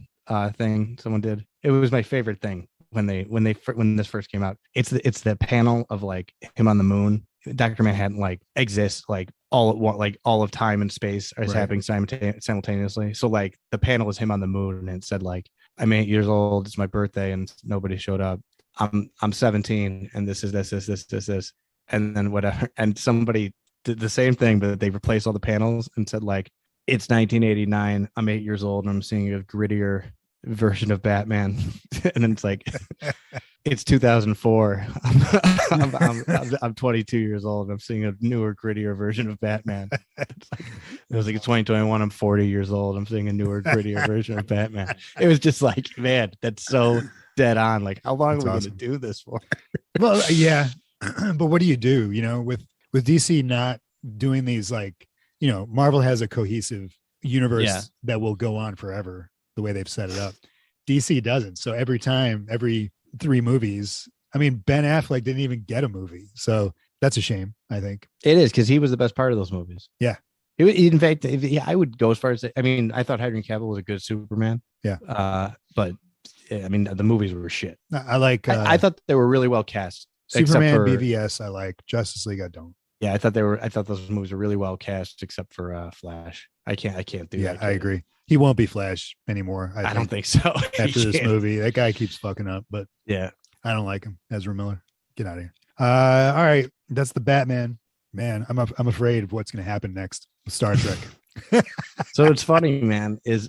thing someone did? It was my favorite thing when this first came out. It's the panel of like him on the moon. Dr. Manhattan like exists like all at once, like all of time and space is happening simultaneously. So like the panel is him on the moon, and it said like, I'm 8 years old, it's my birthday, and nobody showed up. I'm 17, and this, and then whatever. And somebody did the same thing, but they replaced all the panels and said like, it's 1989, I'm 8 years old, and I'm seeing a grittier version of Batman. And then it's like, it's 2004. I'm 22 years old. I'm seeing a newer, grittier version of Batman. It was like, it's 2021. I'm 40 years old. I'm seeing a newer, grittier version of Batman. It was just like, man, that's so dead on. Like, how long are we going to do this for? Well, yeah. But what do you do? With DC not doing these, like, Marvel has a cohesive universe that will go on forever the way they've set it up. DC doesn't. So every 3 movies, Ben Affleck didn't even get a movie. So that's a shame, I think. It is, because he was the best part of those movies. Yeah. In fact, I would go as far as, I thought Henry Cavill was a good Superman. Yeah. But the movies were shit. I thought they were really well cast. Superman, BVS, I like. Justice League, I don't. Yeah, I thought those movies were really well cast, except for Flash. I can't do that. Yeah, I agree. He won't be Flash anymore. I don't think so. After this movie, that guy keeps fucking up, but yeah, I don't like him. Ezra Miller, get out of here. All right, that's the Batman. Man, I'm afraid of what's going to happen next with Star Trek. So it's funny, man. This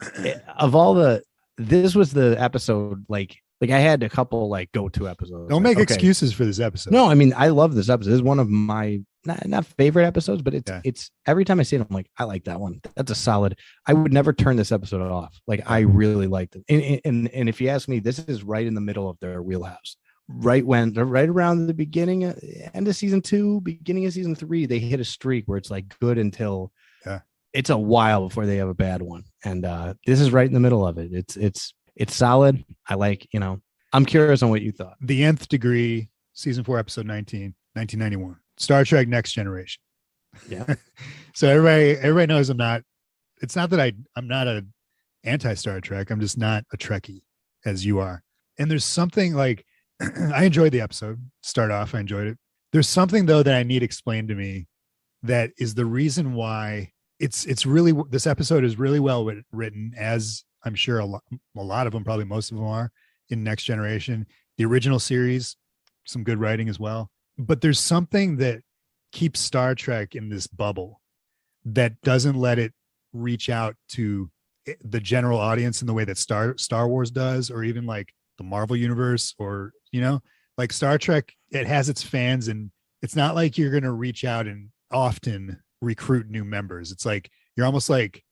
was the episode like I had a couple like go-to episodes. Don't make excuses for this episode. No, I love this episode. It's one of my not favorite episodes, but it's every time I see it, I'm like, I like that one. That's a solid. I would never turn this episode off. Like, I really liked it. And if you ask me, this is right in the middle of their wheelhouse. Right around the beginning, end of season 2, beginning of season 3, they hit a streak where it's like good until it's a while before they have a bad one. And this is right in the middle of it. It's solid. I like, I'm curious on what you thought. The Nth Degree, season 4, episode 19, 1991. Star Trek Next Generation. Yeah. So everybody knows it's not that I'm not an anti-Star Trek. I'm just not a Trekkie as you are. And there's something like I enjoyed the episode. Start off, I enjoyed it. There's something though that I need explained to me that is the reason why it's really, this episode is really well written, as I'm sure a lot of them, probably most of them are in Next Generation. The original series, some good writing as well. But there's something that keeps Star Trek in this bubble that doesn't let it reach out to the general audience in the way that Star Wars does, or even like the Marvel universe, or, you know, like Star Trek, it has its fans, and it's not like you're going to reach out and often recruit new members. It's like you almost like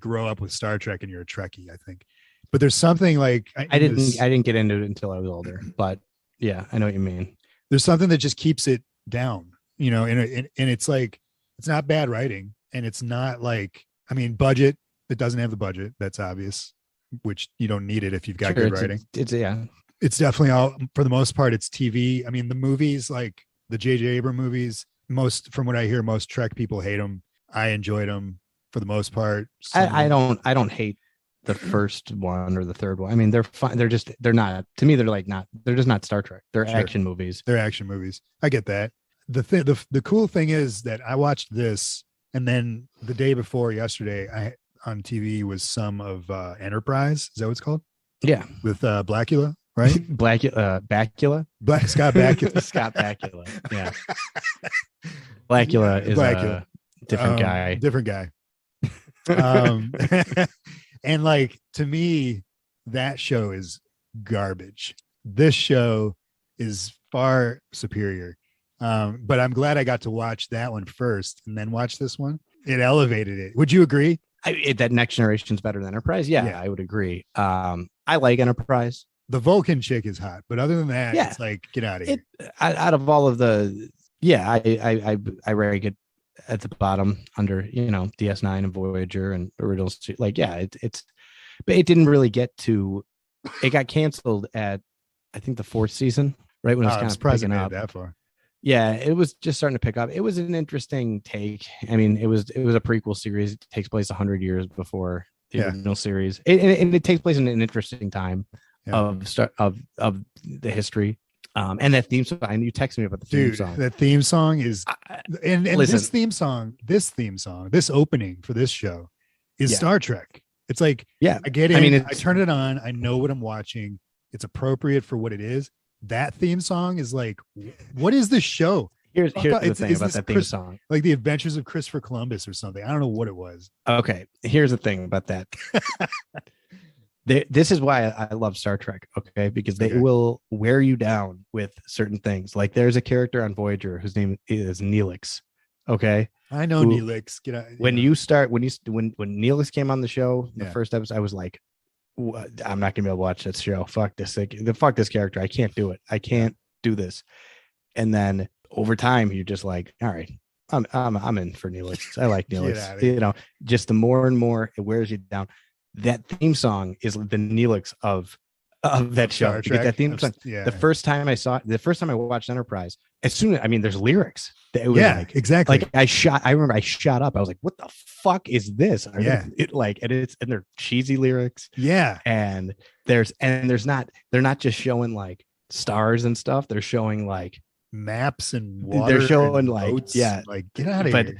grow up with Star Trek and you're a Trekkie, I think. But there's something like I didn't get into it until I was older, but yeah, I know what you mean. There's something that just keeps it down, you know, and it's like, it's not bad writing, and it's not like, I mean, budget, it doesn't have the budget, that's obvious, which you don't need it if you've got good writing. It's definitely all, for the most part, it's TV. I mean, the movies, like the J.J. Abrams movies, most, from what I hear, most Trek people hate them. I enjoyed them for the most part. I don't hate the first one or the third one. I mean, they're fine. They're not, to me, they're just not Star Trek. They're action movies. They're action movies. I get that. The cool thing is that I watched this, and then the day before yesterday, on TV was some of Enterprise. Is that what it's called? Yeah. With Blackula, right? Bacula? Scott Bakula. Scott Bakula. Yeah. Blackula is a different guy. Different guy. And like, to me, that show is garbage. This show is far superior. But I'm glad I got to watch that one first and then watch this one. It elevated it. Would you agree? That Next Generation's better than Enterprise? Yeah, I would agree. I like Enterprise. The Vulcan chick is hot, but other than that, it's like, get out of here. Out of all of the, I rank it at the bottom under, you know, DS9 and Voyager and originals. Like, but it didn't really get to. It got canceled at, I think, the 4th season, right when it was kind of picking up. That far. Yeah, it was just starting to pick up. It was an interesting take. I mean, it was a prequel series. It takes place 100 years before the original series, and it takes place in an interesting time of the history. And that theme song. And you texted me about the theme song. That theme song is, and listen, this opening for this show is Star Trek. It's like, I get it. I mean, I turn it on. I know what I'm watching. It's appropriate for what it is. That theme song is like, what is this show? Here's the thing about that theme song. Like the Adventures of Christopher Columbus or something. I don't know what it was. Okay. Here's the thing about that. This is why I love Star Trek. Okay. Because they will wear you down with certain things. Like there's a character on Voyager whose name is Neelix. Okay. I know Neelix. Get out. When Neelix came on the show, the first episode, I was like, I'm not gonna be able to watch this show. Fuck this character. I can't do it. I can't do this. And then over time, you're just like, all right, I'm in for Neelix. I like Neelix. You know, just the more and more it wears you down. That theme song is the Neelix of that show. That theme song. The first time I watched Enterprise, there's lyrics. It was exactly. Like I remember I shot up. I was like, what the fuck is this? And they're cheesy lyrics. Yeah. And they're not just showing like stars and stuff. They're showing like maps and water. They're showing and like boats. like get out of here.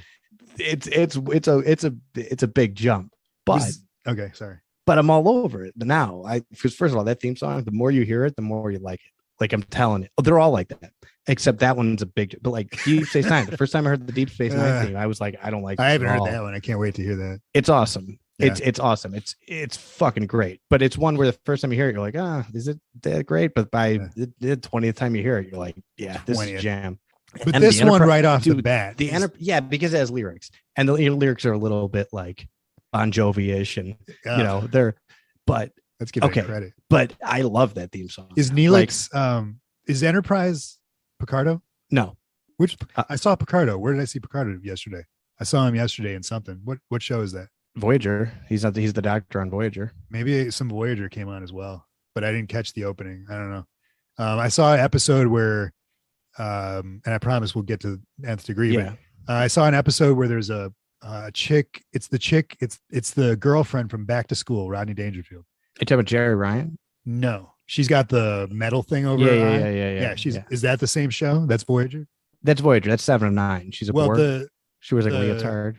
It's a big jump. But okay, sorry. But I'm all over it now. Because first of all, that theme song, the more you hear it, the more you like it. Like I'm telling you, they're all like that. Except that one's a big, but like Deep Space Nine. The first time I heard the Deep Space Nine theme, I was like, I don't like. I haven't heard that one. I can't wait to hear that. It's awesome. Yeah. It's awesome. It's fucking great. But it's one where the first time you hear it, you're like, is it that great? But by the 20th time you hear it, you're like, this is jam. But and this one right off the bat, because it has lyrics, and the lyrics are a little bit like Bon Jovi-ish, and you know but let's give it credit. But I love that theme song. Is Neelix is Enterprise Picardo? No. Which I saw Picardo. Where did I see Picardo yesterday? I saw him yesterday in something. What show is that? Voyager. He's the doctor on Voyager. Maybe some Voyager came on as well, but I didn't catch the opening. I don't know. I saw an episode where and I promise we'll get to Nth Degree. Yeah. But I saw an episode where there's a chick. It's the girlfriend from Back to School, Rodney Dangerfield. Are you talking about Jerry Ryan? No, She's got the metal thing over her eye. Is that the same show? That's Voyager. That's Voyager. That's 7 of 9. She's a Borg. She wears like a leotard.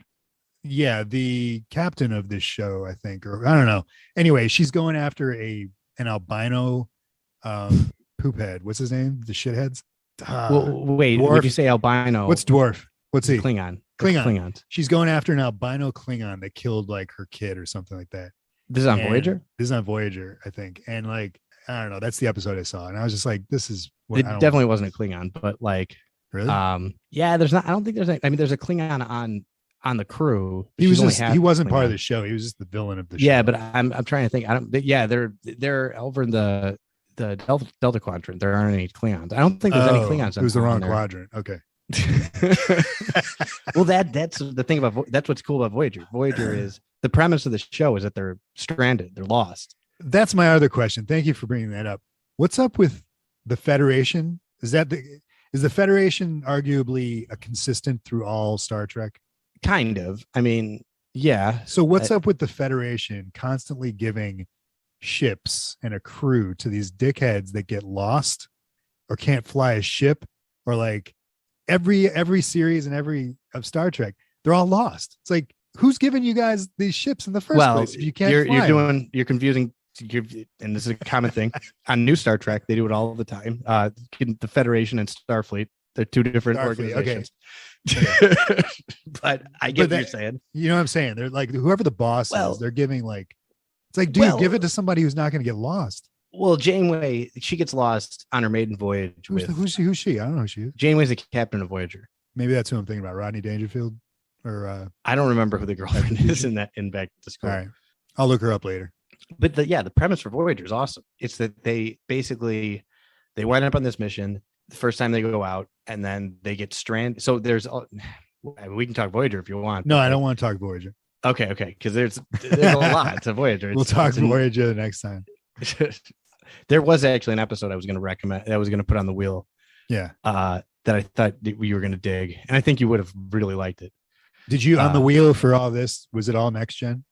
Yeah, the captain of this show, I think, or I don't know. Anyway, she's going after an albino poop head. What's his name? The shitheads. Wait, dwarf. Would you say albino? What's dwarf? What's he? Klingon. Klingons. She's going after an albino Klingon that killed like her kid or something like that. This is on Voyager? This is on Voyager, I think. And like, I don't know. That's the episode I saw. And I was just like, this is what it definitely wasn't a Klingon, but like, really? Yeah, there's not, I don't think there's, I mean, there's a Klingon on the crew. He wasn't part of the show. He was just the villain of the show. Yeah, but I'm trying to think. They're over in the Delta Quadrant. There aren't any Klingons. I don't think there's any Klingons. It was the wrong quadrant. Okay. Well, that's the thing about that's what's cool about Voyager. Voyager is the premise of the show is that they're stranded, they're lost. That's my other question. Thank you for bringing that up. What's up with the Federation? Is the Federation arguably a consistent through all Star Trek? Kind of. I mean, yeah. So what's up with the Federation constantly giving ships and a crew to these dickheads that get lost or can't fly a ship, or like every series and every of Star Trek, they're all lost. It's like, who's giving you guys these ships in the first place? If you can't you're confusing. And this is a common thing on new Star Trek. They do it all the time. The Federation and Starfleet, they're two different organizations. Okay. But I get what you're saying. You know what I'm saying? They're like, whoever the boss is, they're giving like, it's like, dude, give it to somebody who's not going to get lost. Well, Janeway, she gets lost on her maiden voyage. Who's she? I don't know who she is. Janeway's the captain of Voyager. Maybe that's who I'm thinking about. Rodney Dangerfield, or I don't remember who the girlfriend is in Back to School. All right, I'll look her up later. But the premise for Voyager is awesome. It's that they wind up on this mission the first time they go out, and then they get stranded. So we can talk Voyager if you want. No, I don't want to talk Voyager. Okay, because there's a lot to Voyager. We'll talk Voyager the next time. There was actually an episode I was going to recommend. I was going to put on the wheel. Yeah. That I thought you were going to dig, and I think you would have really liked it. Did you on the wheel for all this? Was it all next gen?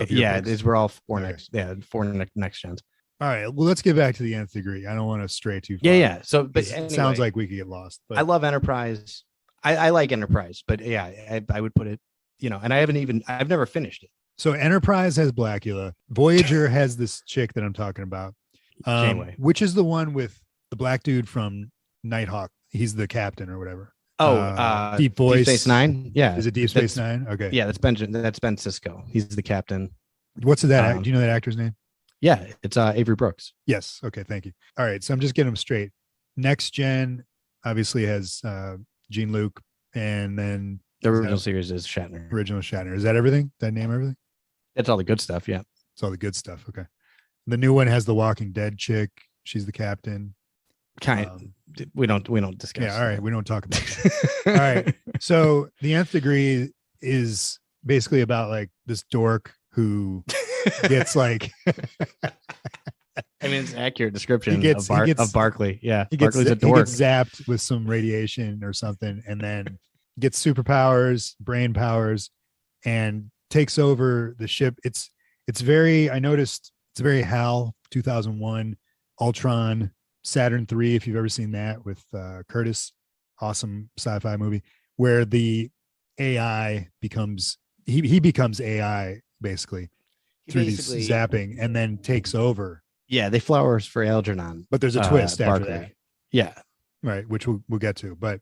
Yeah, these were all four next gens. All right. Well, let's get back to the Nth Degree. I don't want to stray too far. Yeah. So, but anyway, it sounds like we could get lost. But I love Enterprise. I like Enterprise, but yeah, I would put it. And I've never finished it. So Enterprise has Blackula. Voyager has this chick that I'm talking about, which is the one with the black dude from Nighthawk. He's the captain or whatever. Deep Voice. Deep Space Nine. Yeah. Is it Deep Space Nine? Okay. Yeah, that's Ben Sisko. He's the captain. What's that? Do you know that actor's name? Yeah, it's Avery Brooks. Yes. Okay. Thank you. All right. So I'm just getting them straight. Next Gen obviously has Jean-Luc, and then the original series is Shatner. Original Shatner. Is that everything? Did I name everything? That's all the good stuff. Yeah. It's all the good stuff. Okay. The new one has the Walking Dead chick. She's the captain. We don't discuss. Yeah. All right. We don't talk about that. All right. So the Nth Degree is basically about like this dork who gets like, I mean, it's an accurate description of Barclay. Yeah. Barclay's a dork. He gets zapped with some radiation or something, and then gets superpowers, brain powers, and takes over the ship. It's very, I noticed it's very HAL 2001, Ultron, Saturn 3, if you've ever seen that with Curtis, awesome sci-fi movie, where the AI becomes, he becomes AI basically through these zapping, and then takes over. Yeah, they flowers for Algernon. But there's a twist after that. Yeah. Right, which we'll get to. But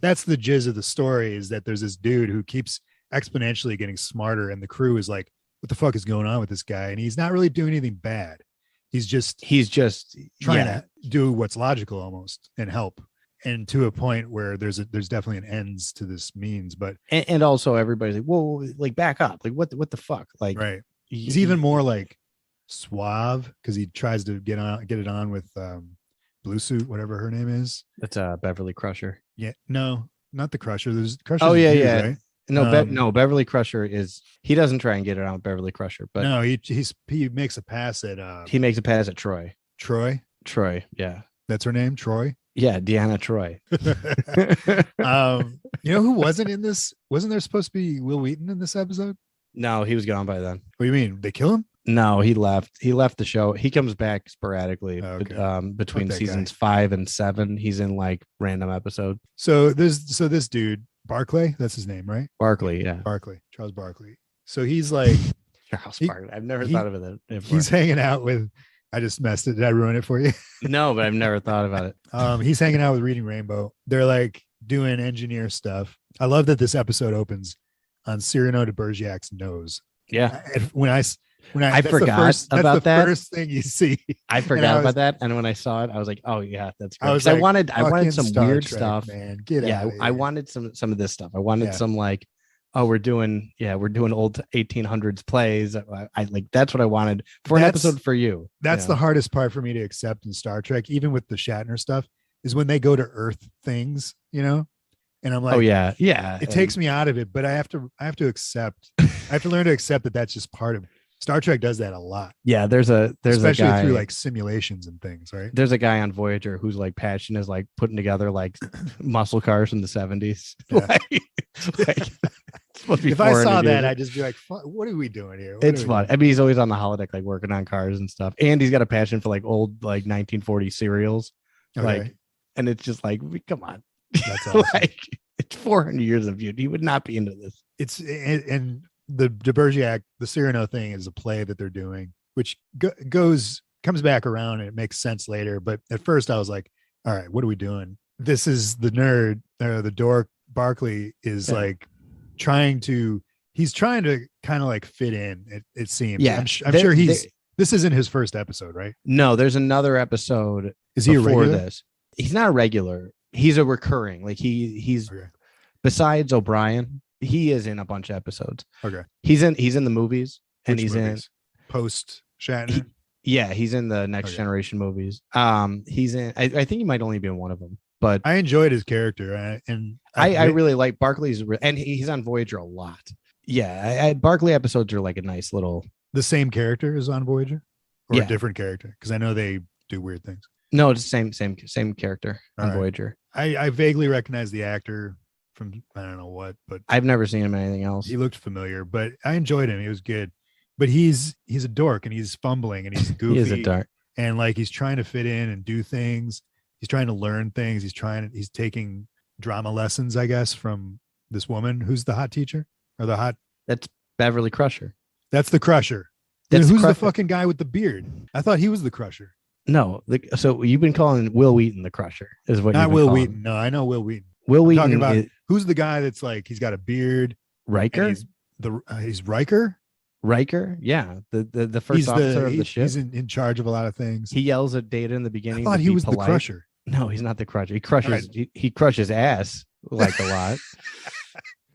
that's the jizz of the story, is that there's this dude who keeps exponentially getting smarter, and the crew is like, what the fuck is going on with this guy? And he's not really doing anything bad. He's just trying to do what's logical almost and help. And to a point where there's definitely an ends to this means, but and also everybody's like, whoa, like back up. Like what the fuck? Like, right. He's even more like suave because he tries to get it on with Blue Suit, whatever her name is. That's Beverly Crusher. Yeah. No, not the Crusher. There's Crusher. Oh yeah. Right? No, Beverly Crusher he doesn't try and get it on with Beverly Crusher, but no, he makes a pass at Troy. Troy, yeah. That's her name, Troy? Yeah, Deanna Troy. You know who wasn't in this? Wasn't there supposed to be Will Wheaton in this episode? No, he was gone by then. What do you mean? They kill him? No, he left. He left the show. He comes back sporadically, between seasons 5 and 7. He's in like random episodes. So this dude Barclay, that's his name, right? Barkley, yeah. Charles Barkley. So he's like Charles Barkley. I've never thought of it that. He's hanging out with. I just messed it. Did I ruin it for you? No, but I've never thought about it. He's hanging out with Reading Rainbow. They're like doing engineer stuff. I love that this episode opens on Cyrano de Bergerac's nose. Yeah. I forgot about that. First thing you see. I forgot about that, and when I saw it, I was like, "Oh yeah, that's great." I wanted some Star weird Trek, stuff. Man, get out of here. I wanted some of this stuff. I wanted some like, oh, we're doing old 1800s plays. I like that's what I wanted for an episode for you. That's the hardest part for me to accept in Star Trek, even with the Shatner stuff, is when they go to Earth things, And I'm like, oh yeah. It takes me out of it, but I have to accept. I have to learn to accept that that's just part of. Star Trek does that a lot. Yeah, there's especially a guy, through like simulations and things, right? There's a guy on Voyager whose like passion is like putting together like muscle cars from the 70s. Yeah. If I saw that, I'd just be like, "What are we doing here?" It's fun. I mean, he's always on the holodeck, like working on cars and stuff, and he's got a passion for like old like 1940 serials, like, and it's just like, come on, that's awesome. Like it's 400 years of beauty. He would not be into this. It's and the de Bergerac, the Cyrano thing is a play that they're doing, which comes back around and it makes sense later. But at first I was like, all right, what are we doing? This is the nerd, the dork Barkley is like he's trying to kind of like fit in. It seems. Yeah. I'm sure this isn't his first episode, right? No, there's another episode. Is he a regular? This? He's not a regular. He's a recurring. Like he's besides O'Brien. He is in a bunch of episodes. Okay. He's in the movies, and Which he's movies? In post Shatner. He's in the Next Generation movies. He's in. I think he might only be in one of them, but I enjoyed his character, I really like Barkley's, and he's on Voyager a lot. Yeah, Barkley episodes are like a nice little. The same character is on Voyager, or a different character? Because I know they do weird things. No, it's the same character on Voyager. I vaguely recognize the actor from I don't know what, but I've never seen him in anything else. He looked familiar, but I enjoyed him. He was good, but he's a dork and he's fumbling and he's goofy. He is a dork, and like he's trying to fit in and do things. He's trying to learn things. He's taking drama lessons, I guess, from this woman who's the hot teacher or the hot. That's Beverly Crusher. That's the Crusher. Who's the fucking guy with the beard? I thought he was the Crusher. No, so you've been calling Will Wheaton the Crusher, is what? Not Will Wheaton. No, I know Will Wheaton. Will Wheaton who's the guy that's like he's got a beard? Riker. He's Riker. Riker, yeah, the first officer of the ship. He's in charge of a lot of things. He yells at Data in the beginning. I thought he was the Crusher. No, he's not the Crusher. He crushes. Right. He crushes ass like a lot.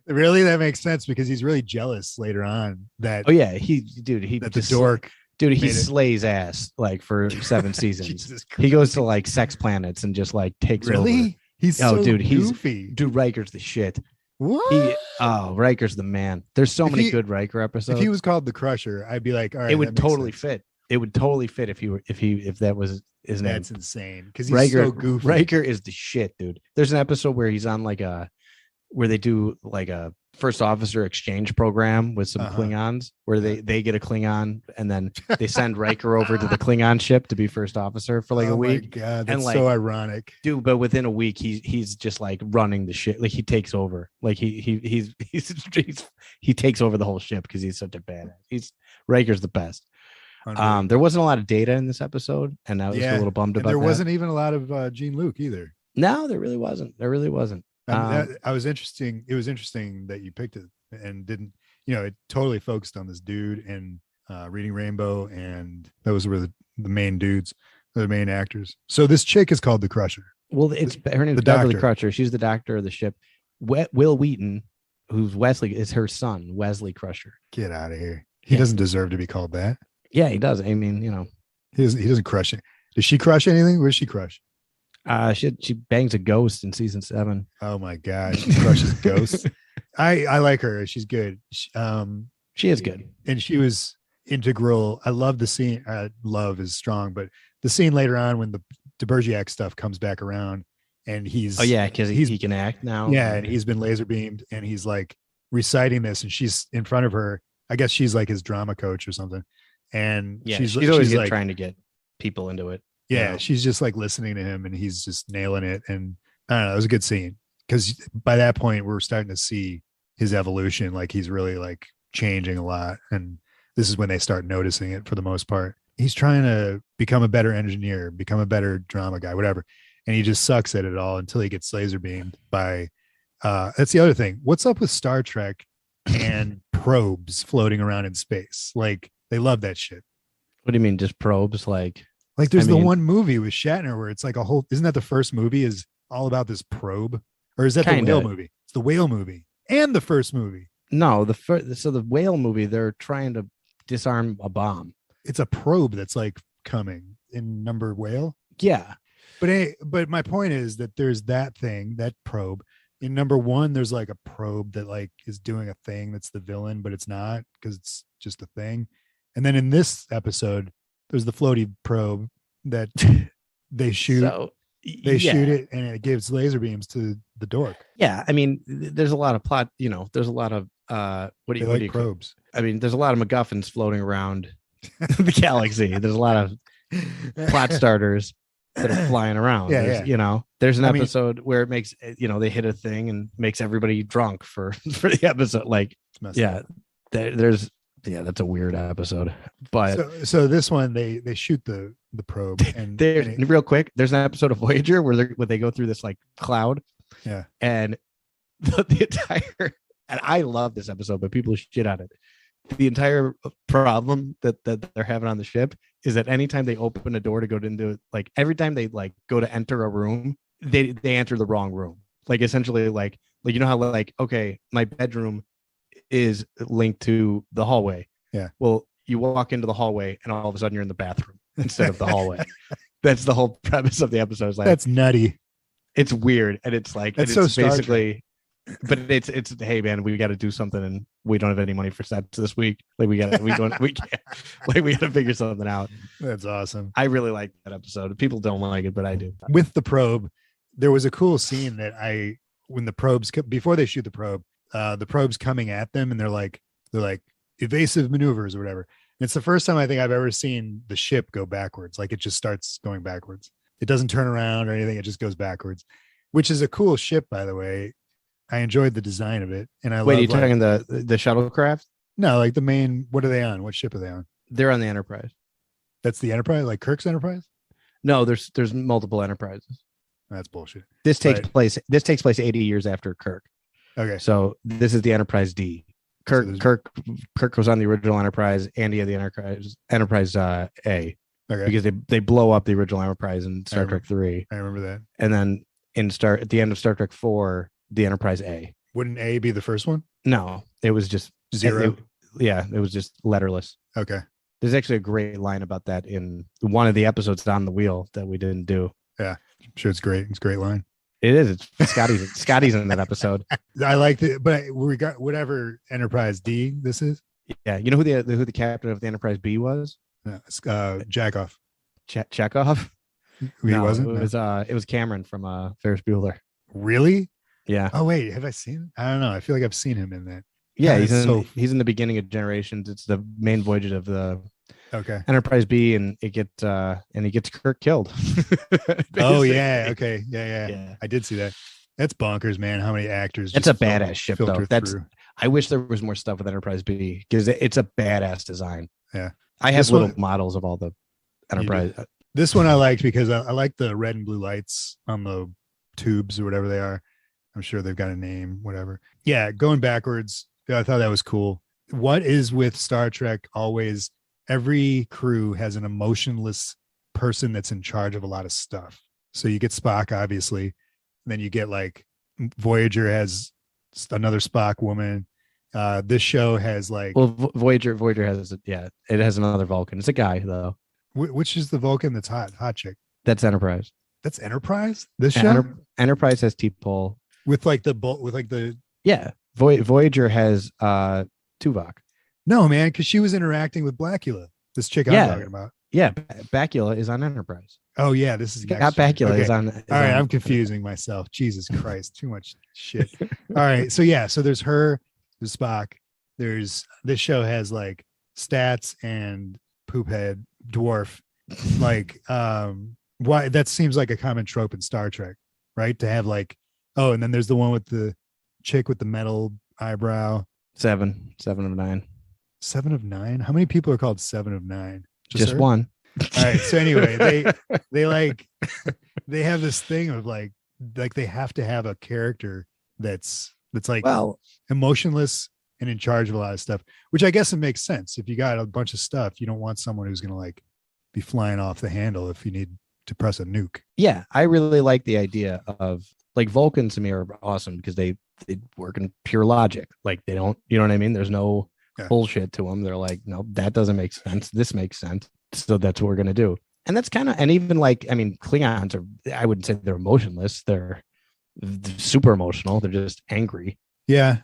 Really, that makes sense because he's really jealous later on. That the dork. Dude, he slays ass like for 7 seasons. He goes to like sex planets and just like takes over. Really? He's goofy. Dude, Riker's the shit. What? Riker's the man. There's so many good Riker episodes. If he was called the Crusher, I'd be like, all right. It would totally fit. It would totally fit if that was his name. That's insane. Because he's so goofy. Riker is the shit, dude. There's an episode where he's on where they do like a first officer exchange program with some Klingons where they get a Klingon and then they send Riker over to the Klingon ship to be first officer for like a week. Oh my God, that's so ironic. Dude, but within a week he's just like running the ship. Like he takes over. Like he takes over the whole ship because he's such a badass. Riker's the best. There wasn't a lot of Data in this episode, and I was a little bummed about that. There wasn't even a lot of Jean-Luc either. No, there really wasn't. It was interesting that you picked it and didn't, it totally focused on this dude and Reading Rainbow, and those were the main dudes, the main actors. So this chick is called the Crusher. Well, her name's Beverly Crusher. She's the doctor of the ship. Will Wheaton, who's Wesley, is her son, Wesley Crusher. Get out of here. He doesn't deserve to be called that. Yeah, he does. I mean, he doesn't crush it. Does she crush anything? What does she crush? She bangs a ghost in season 7. Oh my gosh, she crushes ghosts. I like her. She's good. She is good, and she was integral. I love the scene. Love is strong, but the scene later on when the de Bergerac stuff comes back around, and he's because he can act now. Yeah, and he's been laser beamed, and he's like reciting this, and she's in front of her. I guess she's like his drama coach or something, And yeah, she's always like trying to get people into it. Yeah, she's just like listening to him, and he's just nailing it. And I don't know, it was a good scene because by that point we're starting to see his evolution. Like he's really like changing a lot, and this is when they start noticing it for the most part. He's trying to become a better engineer, become a better drama guy, whatever, and he just sucks at it all until he gets laser beamed by. That's the other thing. What's up with Star Trek and probes floating around in space? Like they love that shit. What do you mean, just probes? Like there's the one movie with Shatner where it's like a whole. Isn't that the first movie? Is all about this probe, or is that the whale movie? It's the whale movie and the first movie. No, the whale movie. They're trying to disarm a bomb. It's a probe that's like coming in number whale. Yeah, but my point is that there's that thing, that probe. In number one, there's like a probe that like is doing a thing that's the villain, but it's not because it's just a thing. And then in this episode, there's the floaty probe that they shoot. Shoot it and it gives laser beams to the dork. Yeah, I mean, there's a lot of plot. There's a lot of what do you probes? I mean, there's a lot of MacGuffins floating around the galaxy. There's a lot of plot starters that are flying around. There's an episode where it makes they hit a thing and makes everybody drunk for the episode. Like, that's a weird episode. But so this one they shoot the probe and real quick. There's an episode of Voyager where they go through this like cloud. Yeah, and the entire and I love this episode, but people shit on it. The entire problem that they're having on the ship is that anytime they open a door to go into like every time they like go to enter a room, they enter the wrong room. Like essentially like you know how like, okay, my bedroom is linked to the hallway. Yeah. Well, you walk into the hallway and all of a sudden you're in the bathroom instead of the hallway. That's the whole premise of the episode. It's like, that's nutty. It's weird. And it's like, it's basically, but it's, hey man, we got to do something and we don't have any money for sets this week. Like we can't, like we got to figure something out. That's awesome. I really like that episode. People don't like it, but I do. With the probe, there was a cool scene that when the probes, before they shoot the probe's coming at them and they're like evasive maneuvers or whatever. And it's the first time I think I've ever seen the ship go backwards. Like it just starts going backwards. It doesn't turn around or anything. It just goes backwards, which is a cool ship, by the way. I enjoyed the design of it. And are you talking the shuttlecraft? No, like the main, what are they on? What ship are they on? They're on the Enterprise. That's the Enterprise, like Kirk's Enterprise? No, there's multiple Enterprises. That's bullshit. This takes place 80 years after Kirk. Okay. So this is the Enterprise D. Kirk was on the original Enterprise. Andy had the Enterprise A. Okay. Because they blow up the original Enterprise in Star Trek 3. I remember that. And then at the end of Star Trek 4, the Enterprise A. Wouldn't A be the first one? No, it was just 0. It was just letterless. Okay. There's actually a great line about that in one of the episodes on the wheel that we didn't do. Yeah, I'm sure it's great. It's a great line. It is. It's Scotty's in that episod. I liked it, but we got whatever Enterprise D this is. Yeah, you know who the captain of the Enterprise B was? Jackoff. Chekhov? He wasn't. It was Cameron from Ferris Bueller. Really? Yeah. Oh wait, have I seen him? I don't know. I feel like I've seen him in that. Yeah, he's in the beginning of Generations. It's the main voyage of the Enterprise B, and he gets Kirk killed. Oh yeah, okay, yeah. I did see that. That's bonkers, man. How many actors? It's a badass ship, though. I wish there was more stuff with Enterprise B because it's a badass design. Yeah, I have models of all the Enterprise. This one I liked because I like the red and blue lights on the tubes or whatever they are. I'm sure they've got a name, whatever. Yeah, going backwards. Yeah, I thought that was cool. What is with Star Trek always? Every crew has an emotionless person that's in charge of a lot of stuff. So you get Spock, obviously. And then you get like Voyager has another Spock woman. This show has like Voyager has it has another Vulcan. It's a guy though. Which is the Vulcan that's hot chick? That's Enterprise. That's Enterprise. This show Enterprise has T-Pole with the yeah. Voyager has Tuvok. No, man, because she was interacting with Blackula. This chick I'm talking about. Yeah, Bakula is on Enterprise. Oh yeah, this is not Bakula is on. All right, I'm confusing myself. Jesus Christ, too much shit. All right, so there's her, there's Spock. There's this show has like stats and poop head dwarf. Like, why that seems like a common trope in Star Trek, right? To have like, oh, and then there's the one with the chick with the metal eyebrow. 7 of 9. 7 of 9. How many people are called 7 of 9? Just one. All right. So anyway, they like they have this thing of like they have to have a character that's like emotionless and in charge of a lot of stuff, which I guess it makes sense. If you got a bunch of stuff, you don't want someone who's gonna like be flying off the handle if you need to press a nuke. Yeah, I really like the idea of like Vulcans to me are awesome because they work in pure logic. Like they don't, you know what I mean? There's no bullshit to them. They're like, no, that doesn't make sense. This makes sense. So that's what we're going to do. And that's kind of, and even like, I mean, Klingons are, I wouldn't say they're emotionless. They're super emotional. They're just angry. Yeah,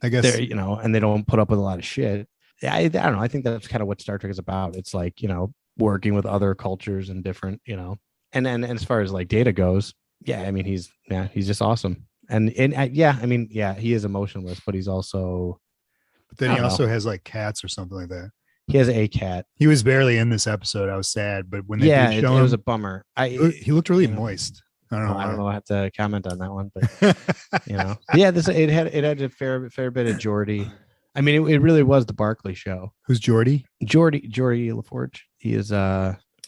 I guess. They're, you know, and they don't put up with a lot of shit. I don't know. I think that's kind of what Star Trek is about. It's like, you know, working with other cultures and different, you know, and as far as like Data goes, yeah, I mean, he's just awesome. And yeah, I mean, yeah, he is emotionless, but he's also. But then he also has like cats or something like that. He has a cat. He was barely in this episode. I was sad, but when they did show it him, was a bummer. He looked really moist. I don't know. I have to comment on that one, but you know, yeah, it had a fair bit of Geordi. I mean, it really was the Barkley show. Who's Geordi? Geordi LaForge. He is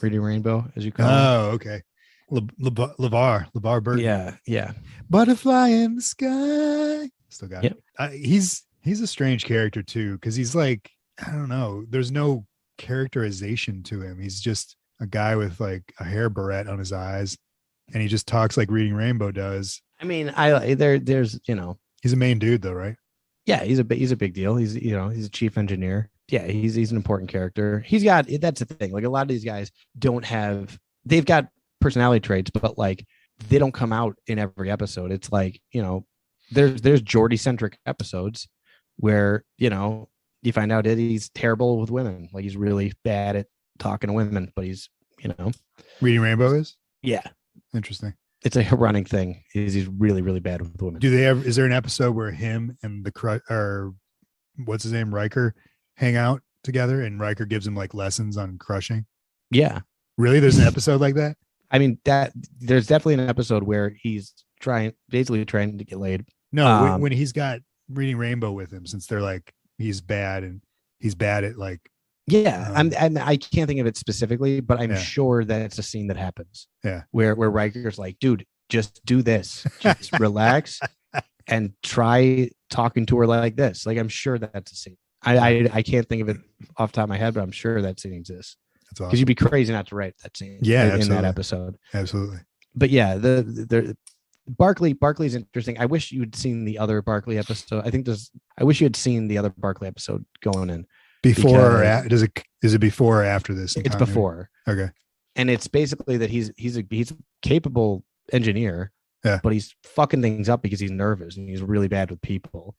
Reading Rainbow, as you call him. Oh, okay. LeVar Burton. Yeah. Butterfly in the sky. Still got it. He's a strange character too, because he's like, I don't know. There's no characterization to him. He's just a guy with like a hair barrette on his eyes, and he just talks like Reading Rainbow does. I mean, there's you know, he's a main dude though, right? Yeah, he's a big deal. He's he's a chief engineer. Yeah, he's an important character. That's the thing. Like a lot of these guys they've got personality traits, but like they don't come out in every episode. It's like, you know, there's Geordi centric episodes where, you know, you find out that he's terrible with women. Like he's really bad at talking to women, but he's, you know, Reading Rainbow is. Yeah. Interesting. It's a running thing. He's really, really bad with women. Is there an episode where him and or what's his name, Riker, hang out together and Riker gives him like lessons on crushing? Yeah. Really? There's an episode like that? I mean, there's definitely an episode where he's basically trying to get laid. No, when he's got Reading Rainbow with him, since they're like, he's bad at like. Yeah, I can't think of it specifically, but I'm sure that it's a scene that happens. Yeah, where Riker's like, dude, just do this, just relax, and try talking to her like this. Like, I'm sure that's a scene. I can't think of it off the top of my head, but I'm sure that scene exists. That's awesome. Because you'd be crazy not to write that scene. Yeah, in that episode. Absolutely. But yeah, the Barkley's interesting. I wish you'd seen the other Barkley episode. I wish you had seen the other Barkley episode going in. Before or is it before or after this? It's before. Okay. And it's basically that he's a capable engineer, but he's fucking things up because he's nervous and he's really bad with people.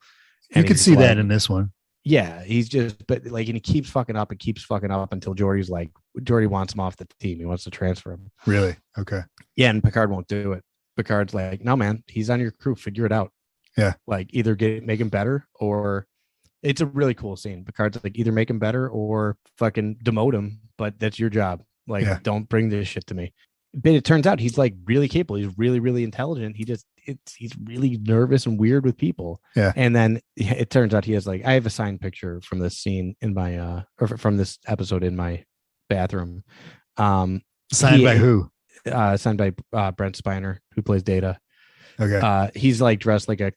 And you could see that in this one. Yeah, he's just, but like, and he keeps fucking up until Geordi wants him off the team. He wants to transfer him. Really? Okay. Yeah, and Picard won't do it. Picard's like, no, man, he's on your crew. Figure it out. Yeah. Like either make him better, or it's a really cool scene. Picard's like, either make him better or fucking demote him, but that's your job. Like, don't bring this shit to me. But it turns out he's like really capable. He's really, really intelligent. He's really nervous and weird with people. Yeah. And then it turns out he has like, I have a signed picture from this scene in my or from this episode in my bathroom. Signed by who? Signed by Brent Spiner, who plays Data. Okay. He's like dressed like a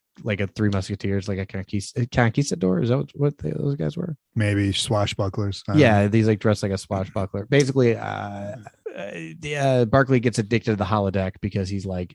Three Musketeers, like a conquistador. Is that what those guys were? Maybe swashbucklers. Yeah, he's like dressed like a swashbuckler. Basically, Barkley gets addicted to the holodeck because he's like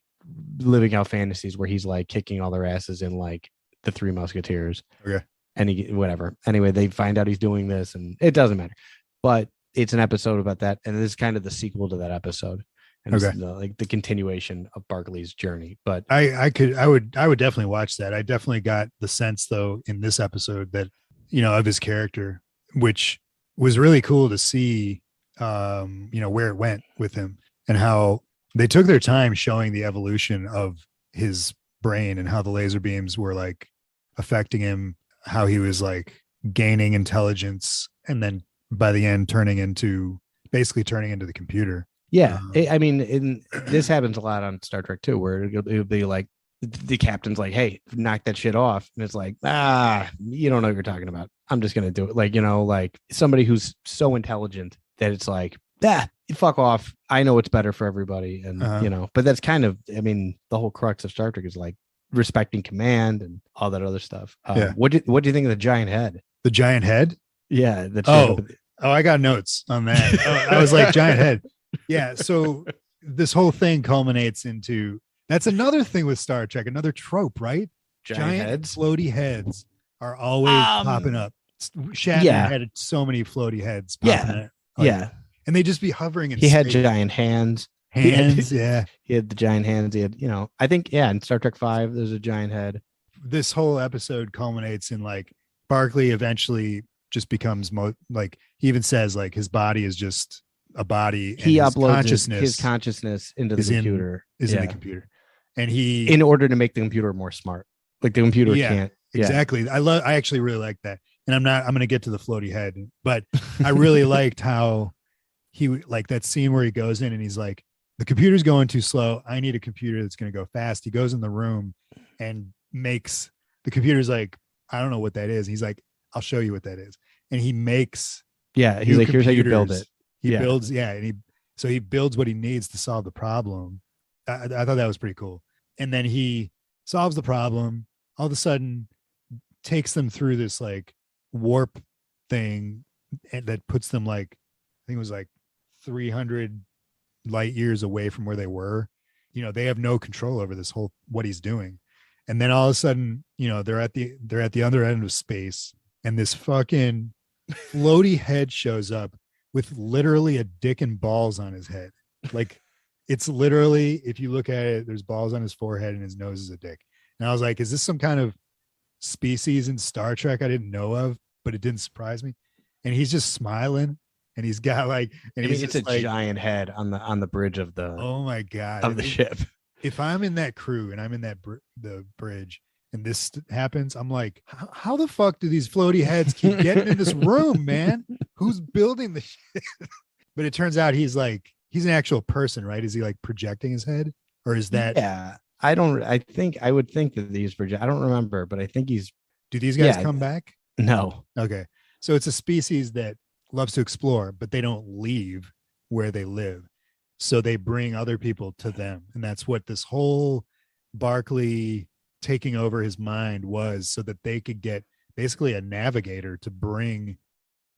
living out fantasies where he's like kicking all their asses in like the Three Musketeers. Okay. And whatever. Anyway, they find out he's doing this, and it doesn't matter. But it's an episode about that, and this is kind of the sequel to that episode. And it's like the continuation of Barkley's journey. But I would definitely watch that. I definitely got the sense though in this episode that, you know, of his character, which was really cool to see, you know, where it went with him and how they took their time showing the evolution of his brain and how the laser beams were like affecting him, how he was like gaining intelligence and then by the end basically turning into the computer. Yeah. I mean, this happens a lot on Star Trek too, where it'll be like the captain's like, hey, knock that shit off. And it's like, you don't know what you're talking about. I'm just going to do it. Like, like somebody who's so intelligent that it's like, fuck off. I know what's better for everybody. And, but that's kind of, I mean, the whole crux of Star Trek is like respecting command and all that other stuff. What do you think of the giant head? The giant head? Yeah. I got notes on that. I was like, giant head. Yeah. So this whole thing culminates into, that's another thing with Star Trek, another trope, right? Giant heads, floaty heads are always popping up. Shatner had so many floaty heads popping up. And they just be hovering. He had giant hands. He had the giant hands. He had, I think, in Star Trek 5, there's a giant head. This whole episode culminates in like Barclay eventually just becomes like, he even says like his body is just a body. And he uploads his consciousness into the computer. In the computer. And in order to make the computer more smart, like the computer can't. Exactly. I actually really like that. And I'm going to get to the floaty head, but I really liked how he like that scene where he goes in and he's like, the computer's going too slow. I need a computer that's going to go fast. He goes in the room and makes the computer's like, I don't know what that is. He's like, I'll show you what that is. And he makes, he's like, here's how you build it. He builds. And he builds what he needs to solve the problem. I thought that was pretty cool. And then he solves the problem, all of a sudden takes them through this like warp thing and that puts them like, I think it was like 300 light years away from where they were. They have no control over this whole, what he's doing. And then all of a sudden, they're at the other end of space and this fucking floaty head shows up with literally a dick and balls on his head. Like, it's literally, if you look at it, there's balls on his forehead and his nose is a dick. And I was like, is this some kind of species in Star Trek I didn't know of, but it didn't surprise me. And he's just smiling and he's got like, and it's a giant head on the bridge of the, oh my God, of the ship. If I'm in that crew and I'm in that the bridge and this happens, I'm like, how the fuck do these floaty heads keep getting in this room, man? Who's building the shit? But it turns out he's an actual person, right? Is he like projecting his head, or is that? Yeah, I would think that he's project. I don't remember, but I think he's. Do these guys come back? No. Okay, so it's a species that loves to explore, but they don't leave where they live, so they bring other people to them, and that's what this whole Barclay taking over his mind was, so that they could get basically a navigator to bring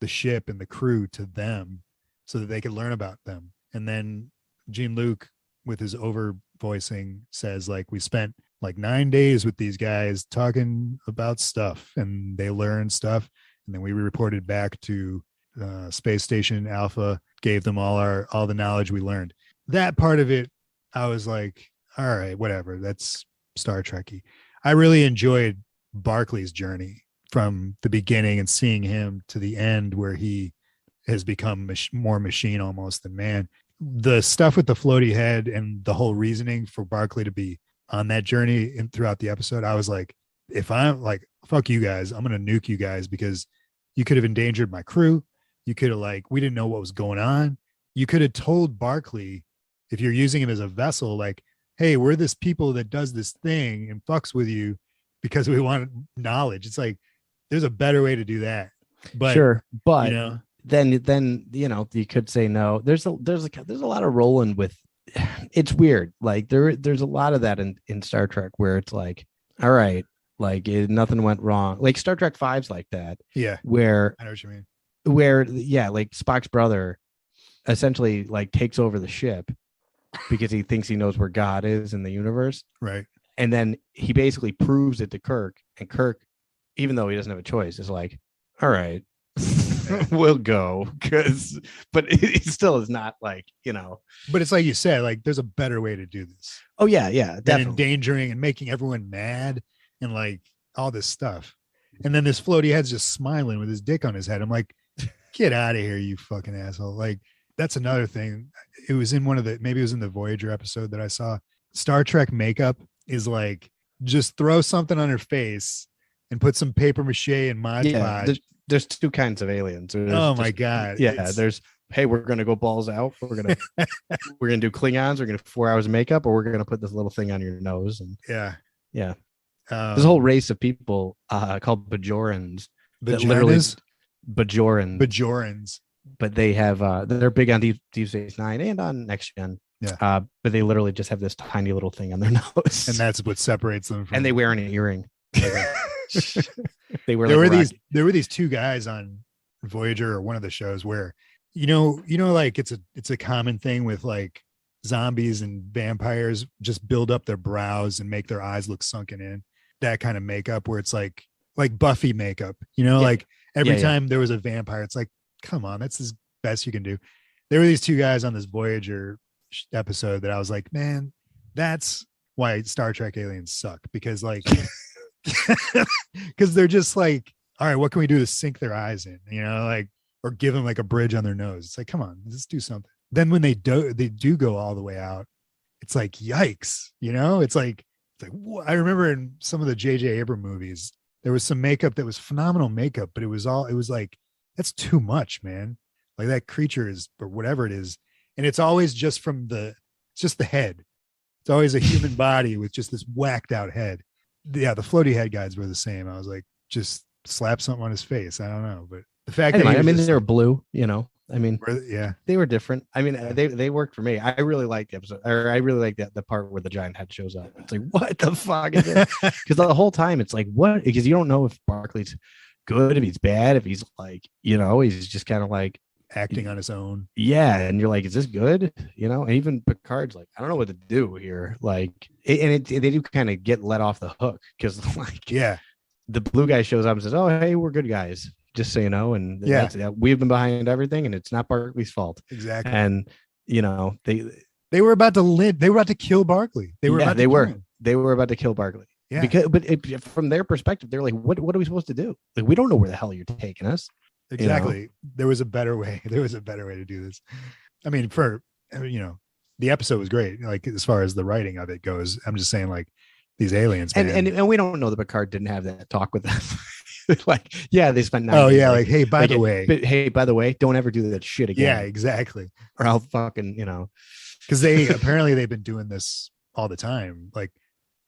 the ship and the crew to them, so that they could learn about them. And then Jean-Luc, with his over voicing, says like, we spent like 9 days with these guys talking about stuff and they learned stuff. And then we reported back to Space Station Alpha, gave them all the knowledge we learned. That part of it, I was like, all right, whatever. That's Star Trek-y. I really enjoyed Barclay's journey from the beginning and seeing him to the end where he has become more machine almost than man. The stuff with the floaty head and the whole reasoning for Barclay to be on that journey and throughout the episode, I was like, if I'm like, fuck you guys, I'm going to nuke you guys because you could have endangered my crew. You could have we didn't know what was going on. You could have told Barclay, if you're using him as a vessel, like, hey, we're this people that does this thing and fucks with you because we want knowledge. It's like, there's a better way to do that. But sure. But then you could say no. There's a lot of rolling with. It's weird. Like there's a lot of that in Star Trek where it's like, all right, like nothing went wrong. Like Star Trek 5's like that. Yeah. Where I know what you mean. Where like Spock's brother essentially like takes over the ship because he thinks he knows where God is in the universe. Right. And then he basically proves it to Kirk, and Kirk, even though he doesn't have a choice, is like, all right. We'll go but it still is not like, but it's like you said, like there's a better way to do this. Oh yeah than endangering and making everyone mad and like all this stuff. And then this floaty head's just smiling with his dick on his head. I'm like, get out of here, you fucking asshole. Like that's another thing. It was in maybe it was in the Voyager episode that I saw. Star Trek makeup is like, just throw something on her face and put some paper mache and Mod Podge. there's two kinds of aliens. Oh my God. Yeah. There's, hey, we're going to go balls out. We're going to do Klingons. We're going to 4 hours of makeup, or we're going to put this little thing on your nose. And yeah. There's a whole race of people called Bajorans. Bajorans? Bajorans. But they have, they're big on Deep Space Nine and on Next Gen. Yeah. But they literally just have this tiny little thing on their nose. And that's what separates them from. And they wear an earring. They were there were these two guys on Voyager or one of the shows where like it's a common thing with like zombies and vampires just build up their brows and make their eyes look sunken in, that kind of makeup where it's like Buffy makeup, like every time there was a vampire, it's like, come on, that's the best you can do. There were these two guys on this Voyager episode that I was like, man, that's why Star Trek aliens suck, because like because they're just like, all right, what can we do to sink their eyes in, like, or give them like a bridge on their nose? It's like, come on, let's do something. Then when they do go all the way out, it's like, yikes, it's like I remember in some of the J.J. Abrams movies, there was some makeup that was phenomenal makeup, but it was like, that's too much, man. Like that creature is, or whatever it is. And it's always just it's just the head. It's always a human body with just this whacked out head. Yeah, the floaty head guys were the same. I was like, just slap something on his face. I don't know, but the fact that they were blue, I mean, yeah, they were different. I mean, they worked for me. I really liked the episode. I really liked the part where the giant head shows up. It's like, what the fuck is it? Because the whole time it's like, what? Because you don't know if Barclay's good, if he's bad, if he's like, he's just kind of like acting on his own. Yeah, and you're like, is this good? And even Picard's like, I don't know what to do here. Like, they do kind of get let off the hook because like, yeah, the blue guy shows up and says, oh, hey, we're good guys, just so you know. And we've been behind everything, and it's not Barclay's fault. Exactly. And they were about to kill Barclay. They were about to kill Barclay. Yeah. From their perspective, they're like, what are we supposed to do? Like, we don't know where the hell you're taking us. Exactly. There was a better way. There was a better way to do this. I mean, the episode was great. Like, as far as the writing of it goes, I'm just saying, like, these aliens, man. And we don't know that Picard didn't have that talk with them. Like, yeah, they spent 9 days. Oh yeah, like, hey, by the way, don't ever do that shit again. Yeah, exactly. Or I'll fucking, because they've been doing this all the time, like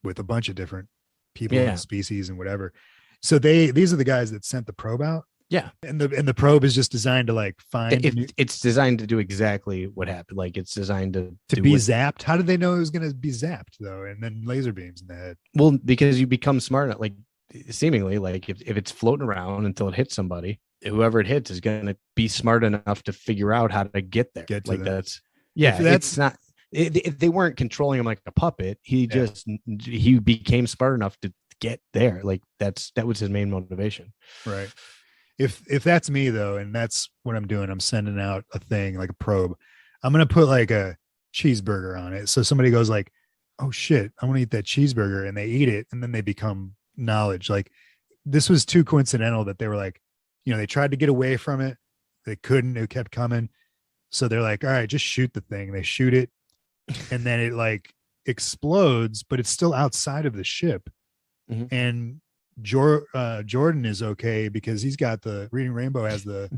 with a bunch of different people and species and whatever. So these are the guys that sent the probe out. Yeah. And the probe is just designed to like find it's designed to do exactly what happened. Like, it's designed to be zapped. How did they know it was going to be zapped though? And then laser beams in the head. Well, because you become smart enough, like seemingly, like if it's floating around until it hits somebody, whoever it hits is going to be smart enough to figure out how to get there. It's not, if they weren't controlling him like a puppet, he became smart enough to get there. Like that was his main motivation. Right. If that's me though, and that's what I'm doing, I'm sending out a thing like a probe. I'm going to put like a cheeseburger on it. So somebody goes like, oh shit, I want to eat that cheeseburger. And they eat it. And then they become knowledge. Like, this was too coincidental that they were like, they tried to get away from it. They couldn't, it kept coming. So they're like, all right, just shoot the thing. They shoot it. And then it like explodes, but it's still outside of the ship. Mm-hmm. And Jordan is okay because he's got the Reading Rainbow has the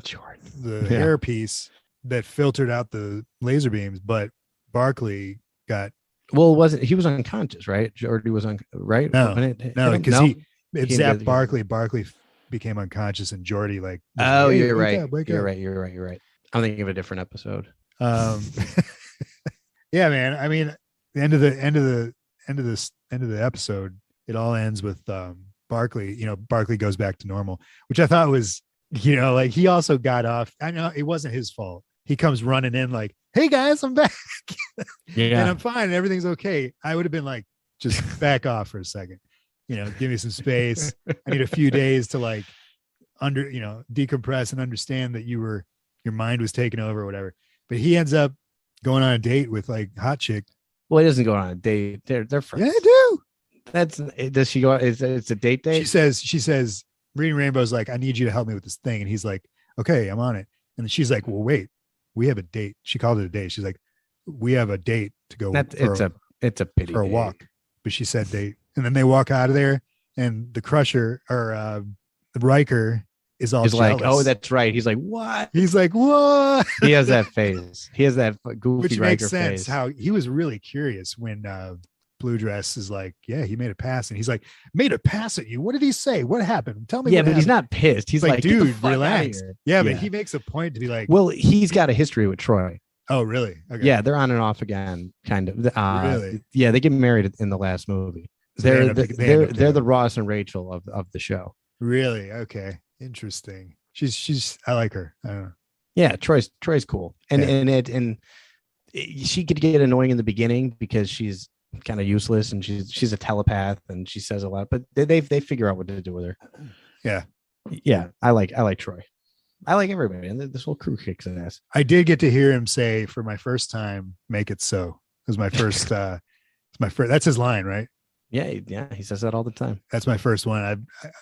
hairpiece that filtered out the laser beams, but Barclay got he was unconscious, right? Jordan was right? No, because he zapped Barclay. Barclay became unconscious, and Geordi like, oh, hey, you're right. You're right. I'm thinking of a different episode. Yeah, man. I mean, the end of the episode, it all ends with Barclay. Barclay goes back to normal, which I thought was, like, he also got off. I know it wasn't his fault. He comes running in like, hey guys, I'm back. Yeah. And I'm fine and everything's okay. I would have been like, just back off for a second, give me some space. I need a few days to like decompress and understand that your mind was taken over or whatever. But he ends up going on a date with like hot chick. Well, he doesn't go on a date. They're friends. Yeah, they do. Does she go? It's a date date. She says, Reading Rainbow's like, I need you to help me with this thing. And he's like, okay, I'm on it. And then she's like, well, wait, we have a date. She called it a date. She's like, we have a date to go. It's a pity for a walk. But she said date. And then they walk out of there, and the Crusher or the Riker is all He's jealous. like, oh, that's right. He's like, what? He's like, what? He has that face. He has that goofy Which Riker makes sense. face. How he was really curious when Blue Dress is like, yeah, he made a pass, and he's like, made a pass at you. What did he say? What happened? Tell me. Yeah, what but happened. he's not pissed. He's like, dude, relax. Yeah, Yeah, but he makes a point to be like, well, he's got a history with Troy. oh, really? Okay. Yeah, they're on and off again, kind of. Really? Yeah, they get married in the last movie. So They're the Ross and Rachel of the show. Really? Okay. Interesting. She's I like her. I don't know. Yeah, Troy's cool. And she could get annoying in the beginning because she's kind of useless and she's a telepath and she says a lot, but they figure out what to do with her. Yeah. Yeah, I like Troy. I like everybody, and this whole crew kicks ass. I did get to hear him say for my first time, "Make it so." It was my first. It's my first. That's his line, right? Yeah. He says that all the time. That's my first one. I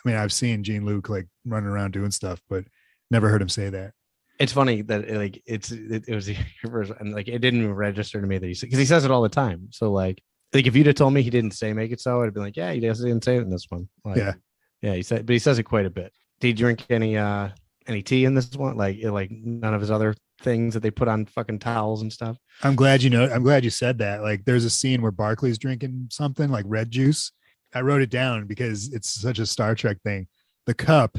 mean, I've seen Jean-Luc like running around doing stuff, but never heard him say that. It's funny that like it was the first, and like it didn't even register to me that because he says it all the time. So like if you'd have told me he didn't say "make it so," I'd have been like, yeah, he didn't say it in this one. Like, yeah, he says it quite a bit. Did you drink any tea in this one? Like none of his other things that they put on fucking towels and stuff. I'm glad you said that. Like there's a scene where Barclay's drinking something like red juice. I wrote it down because it's such a Star Trek thing. The cup,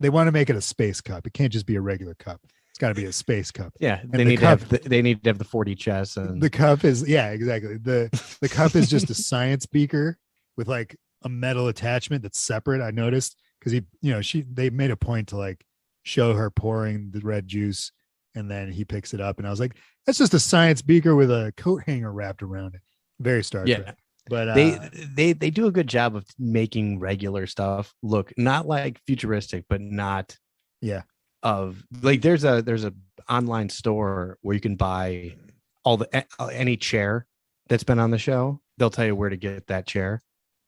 they want to make it a space cup. It can't just be a regular cup. It's got to be a space cup. Yeah, they need to have the 40 chess, and the cup is exactly. The cup is just a science beaker with like a metal attachment that's separate. I noticed because they made a point to like show her pouring the red juice, and then he picks it up, and I was like, that's just a science beaker with a coat hanger wrapped around it. Very Star Trek. But they do a good job of making regular stuff look not like futuristic, but not of like there's a online store where you can buy any chair that's been on the show. They'll tell you where to get that chair,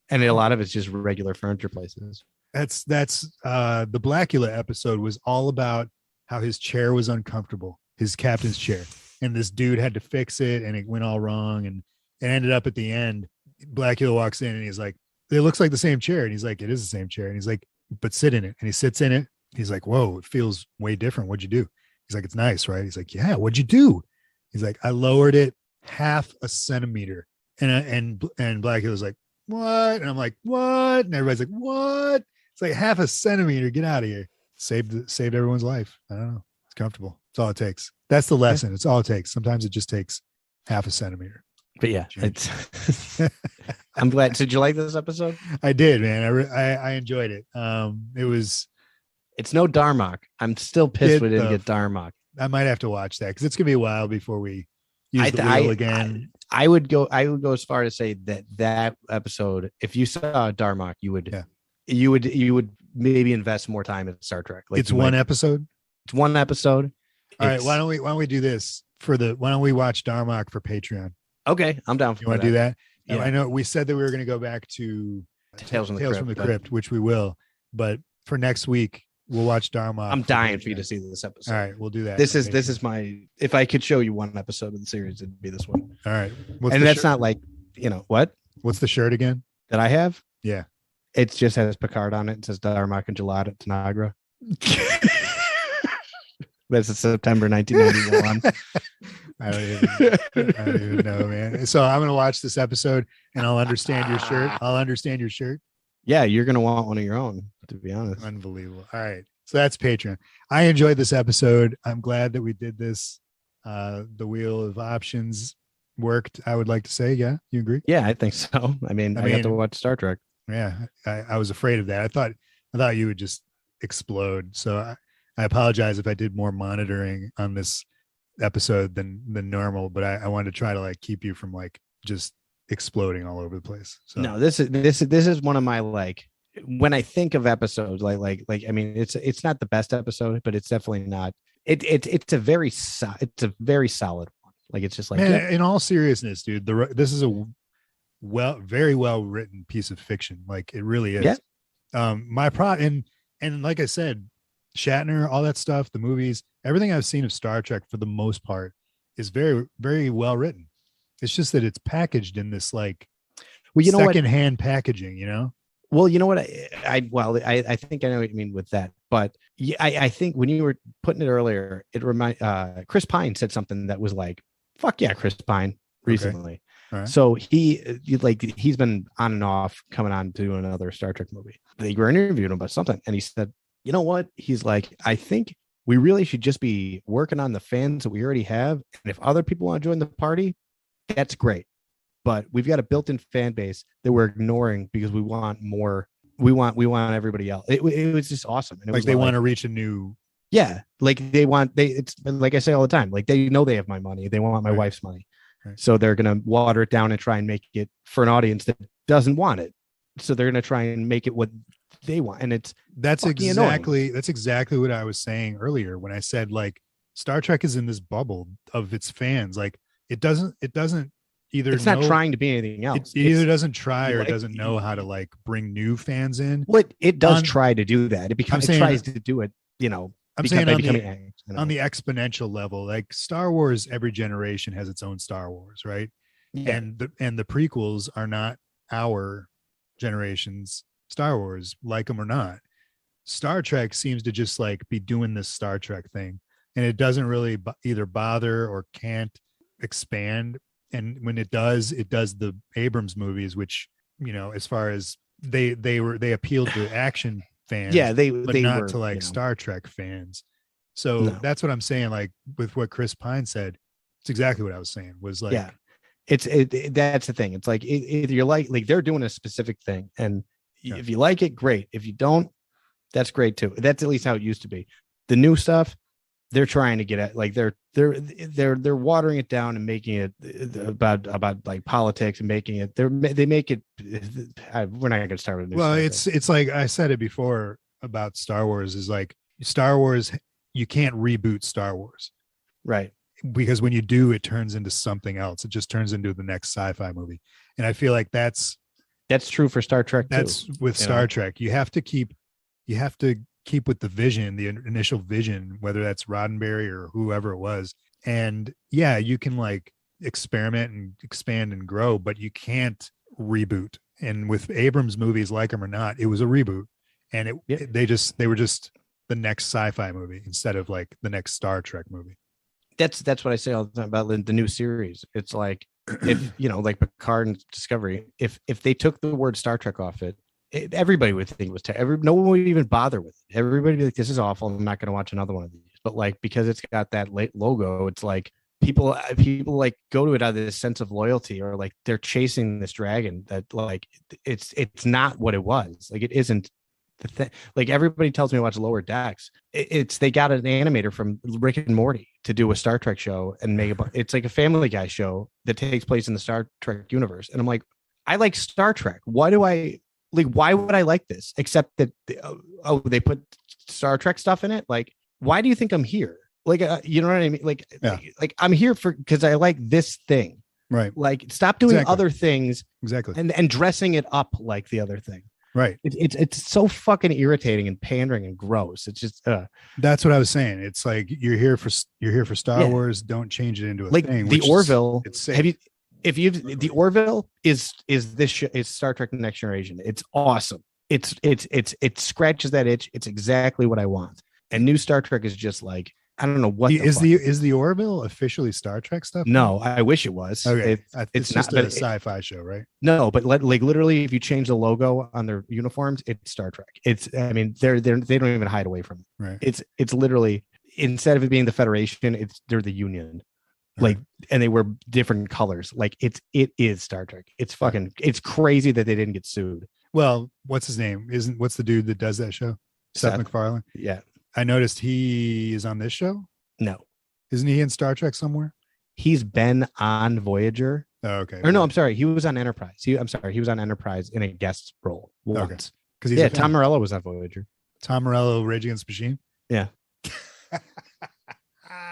and a lot of it's just regular furniture places. That's the Blackula episode was all about how his chair was uncomfortable, his captain's chair, and this dude had to fix it, and it went all wrong, and it ended up at the end. Blackula walks in and he's like, it looks like the same chair, and he's like, it is the same chair, and he's like, but sit in it, and he sits in it. He's like, whoa, it feels way different. What'd you do? He's like, it's nice, right? He's like, yeah. What'd you do? He's like, I lowered it half a centimeter, and Blackula's like, what? And I'm like, what? And everybody's like, what? It's like half a centimeter. Get out of here. Saved everyone's life. I don't know. It's comfortable. It's all it takes. That's the lesson. It's all it takes. Sometimes it just takes half a centimeter. But yeah, it's. I'm glad. Did you like this episode? I did, man. I enjoyed it. It was. It's no Darmok. I'm still pissed we didn't get Darmok. I might have to watch that because it's gonna be a while before we use the wheel again. I would go as far as say that episode, if you saw Darmok, you would maybe invest more time in Star Trek. Like it's one episode. It's one episode. All right. Why don't we do this why don't we watch Darmok for Patreon? Okay, I'm down for that. You want to do that? Yeah. I know we said that we were going to go back to Tales from the Crypt, which we will. But for next week, we'll watch Darmok. I'm dying for you to see this episode. All right, we'll do that. This is my. If I could show you one episode of the series, it'd be this one. All right, and that's not like what? What's the shirt again? That I have? Yeah, it just has Picard on it. It says Darmok and Jalad at Tanagra. That's September 1991. I don't even know, man. So I'm gonna watch this episode and I'll understand your shirt. Yeah, you're gonna want one of your own, to be honest. Unbelievable. All right. So that's Patreon. I enjoyed this episode. I'm glad that we did this. The wheel of options worked, I would like to say. Yeah, you agree? Yeah, I think so. I mean, I got to watch Star Trek. Yeah, I was afraid of that. I thought you would just explode. So I apologize if I did more monitoring on this episode than normal, but I wanted to try to like keep you from like just exploding all over the place. So no, this is one of my like when I think of episodes like I mean it's not the best episode, but it's definitely not. It's a very solid one. Like it's just like man, in all seriousness, dude. This is a very well written piece of fiction. Like it really is. Yeah. And like I said, Shatner, all that stuff, the movies, everything I've seen of Star Trek for the most part is very, very well written. It's just that it's packaged in this like secondhand packaging, you know? Well, you know what? I think I know what you mean with that But yeah, I think when you were putting it earlier, it Chris Pine said something that was like, fuck yeah, Chris Pine recently. Okay. Right. So he's been on and off coming on to do another Star Trek movie. They were interviewing him about something, and he said, you know what? He's like, I think we really should just be working on the fans that we already have. And if other people want to join the party, that's great. But we've got a built-in fan base that we're ignoring because we want more. We want everybody else. It was just awesome. And it like was they want to reach a new. Yeah. Like it's like I say all the time, like they know they have my money. They want my wife's money. Right. So they're going to water it down and try and make it for an audience that doesn't want it. So they're going to try and make it what they want. And that's exactly what I was saying earlier when I said like Star Trek is in this bubble of its fans. Like it doesn't either. It's not trying to be anything else. It either doesn't try or doesn't know how to like bring new fans in. What it does try to do that. It tries to do it, you know. I'm saying on the exponential level, like Star Wars, every generation has its own Star Wars, right? Yeah. And the prequels are not our generation's Star Wars, like them or not. Star Trek seems to just like be doing this Star Trek thing, and it doesn't really either bother or can't expand. And when it does the Abrams movies, which, you know, as far as they appealed to action fans, but not to like Star Trek fans. So that's what I'm saying. Like with what Chris Pine said, it's exactly what I was saying. Was like, yeah, that's the thing. It's like either you're like they're doing a specific thing, and if you like it, great. If you don't, that's great too. That's at least how it used to be. The new stuff, they're trying to get at, like they're watering it down and making it about like politics and making it. They make it. We're not going to start with. Well, it's like I said it before about Star Wars. Is like Star Wars. You can't reboot Star Wars, right? Because when you do, it turns into something else. It just turns into the next sci-fi movie, and I feel like that's true for Star Trek. That's too, with Star Trek. You have to keep with the vision, the initial vision, whether that's Roddenberry or whoever it was. And yeah, you can like experiment and expand and grow, but you can't reboot. And with Abrams movies, like them or not, it was a reboot, and they were just the next sci-fi movie instead of like the next Star Trek movie. That's what I say all the time about the new series. It's like, if you know, like Picard and Discovery, if they took the word Star Trek off it, everybody would think it was no one would even bother with it. Everybody would be like, this is awful, I'm not going to watch another one of these. But like, because it's got that late logo, it's like people like go to it out of this sense of loyalty, or like they're chasing this dragon that like it's not what it was. Like it isn't the thing. Like everybody tells me to watch Lower Decks. They got an animator from Rick and Morty to do a Star Trek show and make it's like a Family Guy show that takes place in the Star Trek universe. And I'm like, I like Star Trek. Why would I like this? Except that they put Star Trek stuff in it. Like, why do you think I'm here? Like, you know what I mean? Like I'm here because I like this thing. Right. Like, stop doing other things. Exactly. And dressing it up like the other thing. Right. It's so fucking irritating and pandering and gross. It's just that's what I was saying. It's like you're here for Star Wars. Don't change it into a thing. The Orville. The Orville is Star Trek Next Generation. It's awesome. It scratches that itch. It's exactly what I want. And new Star Trek is just like, I don't know what is the Orville officially Star Trek stuff? No, I wish it was. Okay, it's just a sci-fi show, right? No, but like literally, if you change the logo on their uniforms, it's Star Trek. I mean, they don't even hide away from it. Right. It's literally, instead of it being the Federation, they're the Union. Like, and they wear different colors. Like it is Star Trek. It's it's crazy that they didn't get sued. Well, what's his name? What's the dude that does that show? Seth MacFarlane. Yeah. I noticed he is on this show. No. Isn't he in Star Trek somewhere? He's been on Voyager. Oh, okay. Or no, I'm sorry. He was on Enterprise. He was on Enterprise in a guest role once. Because Tom Morello was on Voyager. Tom Morello, Rage Against the Machine. Yeah.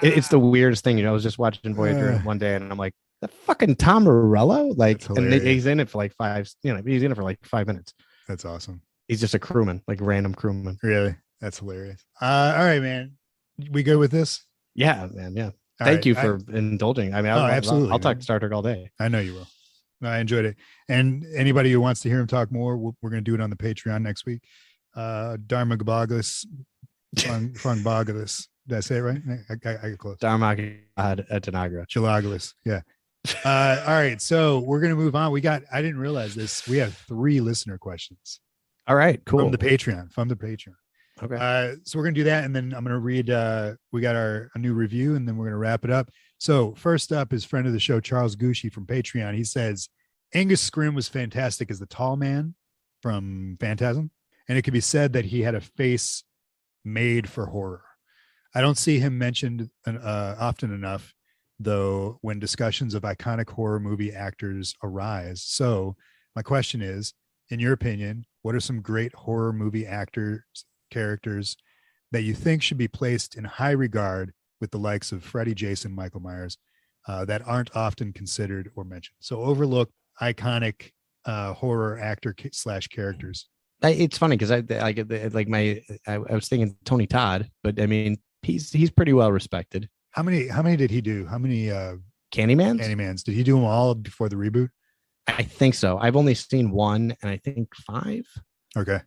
It's the weirdest thing. You know, I was just watching Voyager one day, and I'm like, the fucking Tom Morello, like, and he's in it for like he's in it for like 5 minutes. That's awesome. He's just a crewman, like random crewman. Really? That's hilarious. All right, man. We good with this? Yeah, man. Yeah. Thank you for indulging. I mean, absolutely. I'll talk Star Trek all day. I know you will. No, I enjoyed it. And anybody who wants to hear him talk more, we're going to do it on the Patreon next week. Dharma Gabaglis Fungbogalus. Did I say it right? I get close. Dharmakanagra. Chilagulus. Yeah. All right. So we're going to move on. I didn't realize this. We have 3 listener questions. All right. Cool. From the Patreon. Okay. So we're going to do that. And then I'm going to read, we got a new review, and then we're going to wrap it up. So first up is friend of the show, Charles Gucci from Patreon. He says, Angus Scrimm was fantastic as the tall man from Phantasm. And it could be said that he had a face made for horror. I don't see him mentioned often enough, though, when discussions of iconic horror movie actors arise. So my question is, in your opinion, what are some great horror movie characters that you think should be placed in high regard with the likes of Freddy, Jason, Michael Myers, that aren't often considered or mentioned? So overlooked iconic horror actor / characters. It's funny because I was thinking Tony Todd, but I mean he's pretty well respected. How many did he do? How many Candymans? Did he do them all before the reboot? I think so. I've only seen 1 and I think 5. Okay.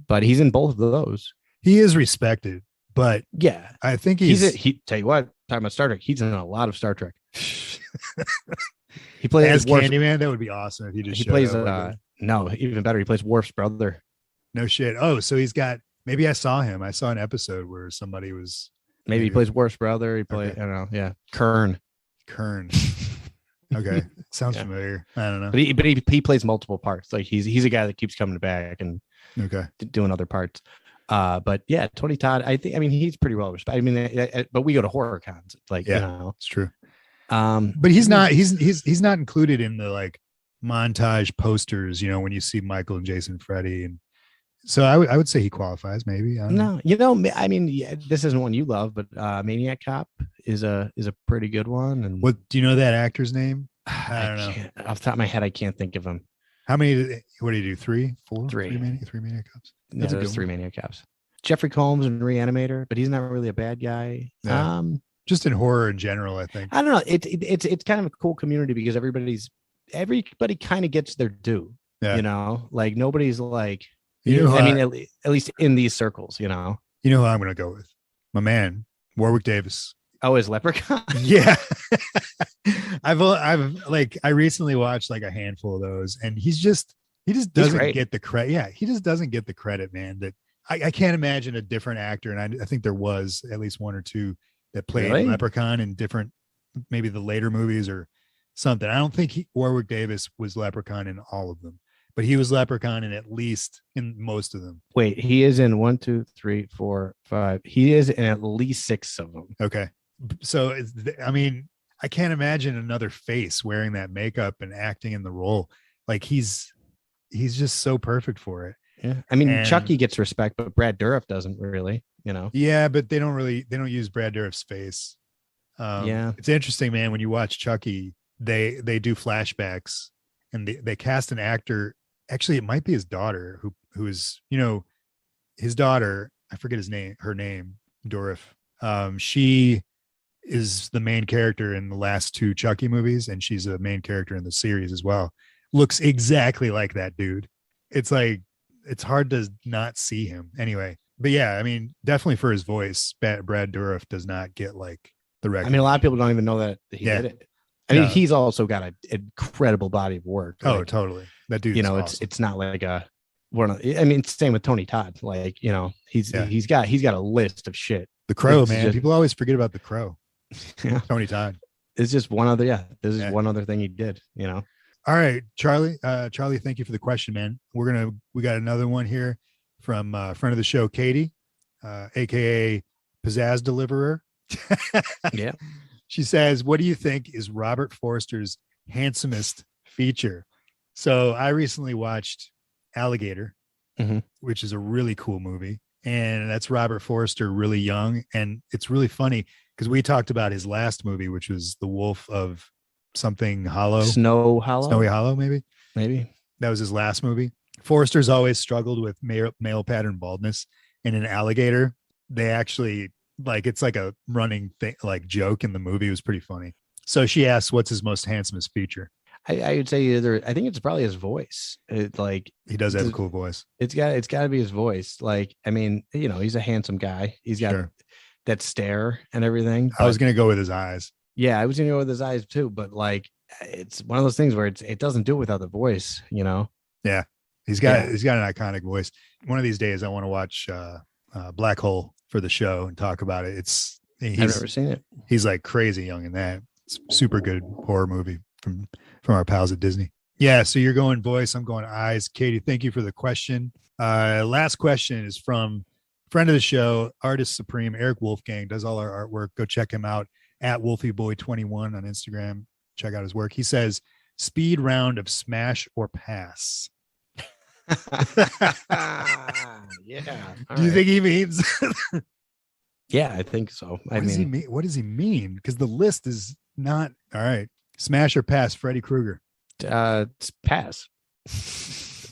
But he's in both of those. He is respected, but yeah, I think he tell you what, talking about Star Trek, he's in a lot of Star Trek. He plays as Candyman. That would be awesome if he just plays no, even better, he plays Worf's brother. No shit. Oh, so he's got, maybe I saw an episode where somebody was, maybe he plays Worf's brother. He played, okay. I don't know. Yeah. Kern. Okay. Sounds familiar. I don't know. But he plays multiple parts. Like he's a guy that keeps coming back and doing other parts. But yeah, Tony Todd, I mean, he's pretty well respected. I mean, but we go to horror cons, like, you know, it's true. But he's not included in the like montage posters, you know, when you see Michael and Jason, Freddy. And so I would say he qualifies, maybe. No, you know, I mean, yeah, this isn't one you love, but Maniac Cop is a pretty good one. And what do you know that actor's name? I don't know. Off the top of my head, I can't think of him. How many? What did he do? 3, 4, 3 Maniac Cops. That's there's 3 Maniac Cops. Jeffrey Combs and Reanimator, but he's not really a bad guy. Yeah. Just in horror in general, I think. I don't know. It's kind of a cool community because everybody kind of gets their due. Yeah. You know, like nobody's like, at least in these circles, you know. You know who I'm going to go with? My man, Warwick Davis. Oh, his Leprechaun? Yeah. I recently watched like a handful of those, and he just doesn't get the credit. Yeah, he just doesn't get the credit, man. That I can't imagine a different actor, and I think there was at least 1 or 2 that played Leprechaun in different, maybe the later movies or something. I don't think Warwick Davis was Leprechaun in all of them, but he was Leprechaun in most of them. Wait, he is in 1, 2, 3, 4, 5. He is in at least 6 of them. Okay. So, I mean, I can't imagine another face wearing that makeup and acting in the role. Like he's just so perfect for it. Yeah. I mean, Chucky gets respect, but Brad Dourif doesn't really, you know? Yeah, but they don't use Brad Dourif's face. It's interesting, man. When you watch Chucky, they do flashbacks and they cast an actor. Actually, it might be his daughter who is, you know, his daughter. I forget her name, Dourif. She is the main character in the last 2 Chucky movies, and she's a main character in the series as well. Looks exactly like that dude. It's like, it's hard to not see him anyway. But yeah, I mean, definitely for his voice, Brad Dourif does not get like the record. I mean, a lot of people don't even know that he did it. I mean, he's also got an incredible body of work. Like, oh, totally. That dude, you know, awesome. It's not like I mean, it's same with Tony Todd. Like, you know, he's got a list of shit. The Crow, man. People always forget about The Crow. Yeah. Tony Todd. It's just one other. Yeah. This is one other thing he did, you know? All right, Charlie, thank you for the question, man. We got another one here from friend of the show, Katie, AKA Pizzazz Deliverer. Yeah. She says, what do you think is Robert Forster's handsomest feature? So I recently watched Alligator, which is a really cool movie. And that's Robert Forster really young. And it's really funny because we talked about his last movie, which was The Wolf of something Hollow. Snowy Hollow, maybe. That was his last movie. Forster's always struggled with male pattern baldness. And in Alligator, they actually, like, it's like a running thing, like joke in the movie. It was pretty funny. So she asked, what's his most handsomest feature? I would say either. I think it's probably his voice. He does have a cool voice. It's got to be his voice. Like, I mean, he's a handsome guy. He's got that stare and everything. I was gonna go with his eyes. Yeah, I was gonna go with his eyes too. But like, it's one of those things where it doesn't do it without the voice. Yeah, he's got an iconic voice. One of these days, I want to watch Black Hole for the show and talk about it. I've never seen it. He's like crazy young in that. It's super good horror movie from our pals at Disney. Yeah, so you're going voice, I'm going eyes. Katie, thank you for the question. Last question is from friend of the show, artist supreme, Eric Wolfgang, does all our artwork. Go check him out at WolfieBoy21 on Instagram. Check out his work. He says, speed round of smash or pass. Yeah. Do you think he means? Yeah, I think so. What does he mean? Because the list is not all right. Smash or pass, Freddy Krueger. It's pass.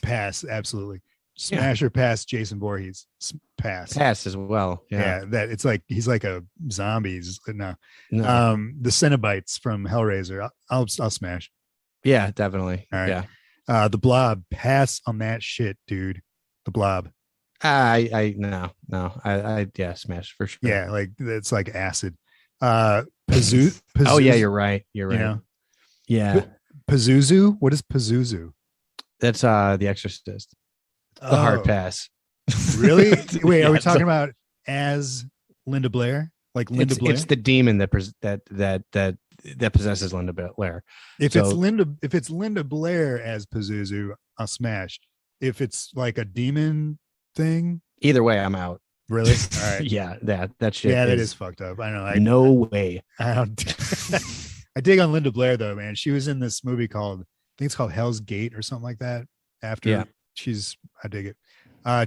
Pass, absolutely. Smash or pass, Jason Voorhees. Pass. Pass as well. Yeah. That it's like he's like a zombie. No. The Cenobites from Hellraiser. I'll smash. Yeah, definitely. All right. Yeah. The Blob. Pass on that shit, dude. The Blob. I smash for sure. Yeah, like it's like acid. Oh yeah, you're right. Yeah. Pazuzu. What is Pazuzu? That's The Exorcist. The hard pass. Really? Wait, are we talking about as Linda Blair? Like Linda Blair? It's the demon that possesses Linda Blair. If it's Linda Blair as Pazuzu, I'll smash. If it's like a demon thing, either way, I'm out. Really? All right. Yeah, that shit. Yeah, that is fucked up. I know. No way. I don't. I dig on Linda Blair though, man. She was in this movie called, I think it's called Hell's Gate or something like that. After I dig it.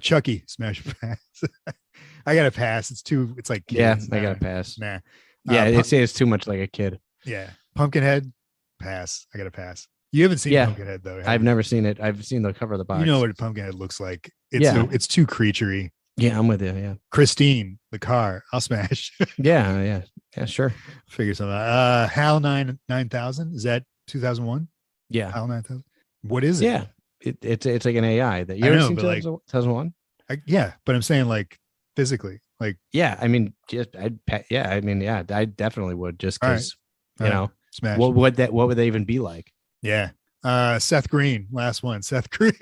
Chucky, smash pass. I gotta pass. It's like kids. I gotta pass. Nah. Yeah, they say it's too much like a kid. Yeah. Pumpkinhead, pass. I gotta pass. You haven't seen Pumpkinhead though. I've never seen it. I've seen the cover of the box. You know what Pumpkinhead looks like. It's too creaturey. Yeah, I'm with you. Yeah. Christine, the car, I'll smash. Yeah, sure. Figure something out. HAL 9000, is that 2001? Yeah. HAL 9000. What is it? Yeah. It's like an AI that you ever seen 2001? Yeah, but I'm saying like physically, like I mean, I definitely would just because smash. What would they even be like? Yeah. Seth Green, last one. Seth Green.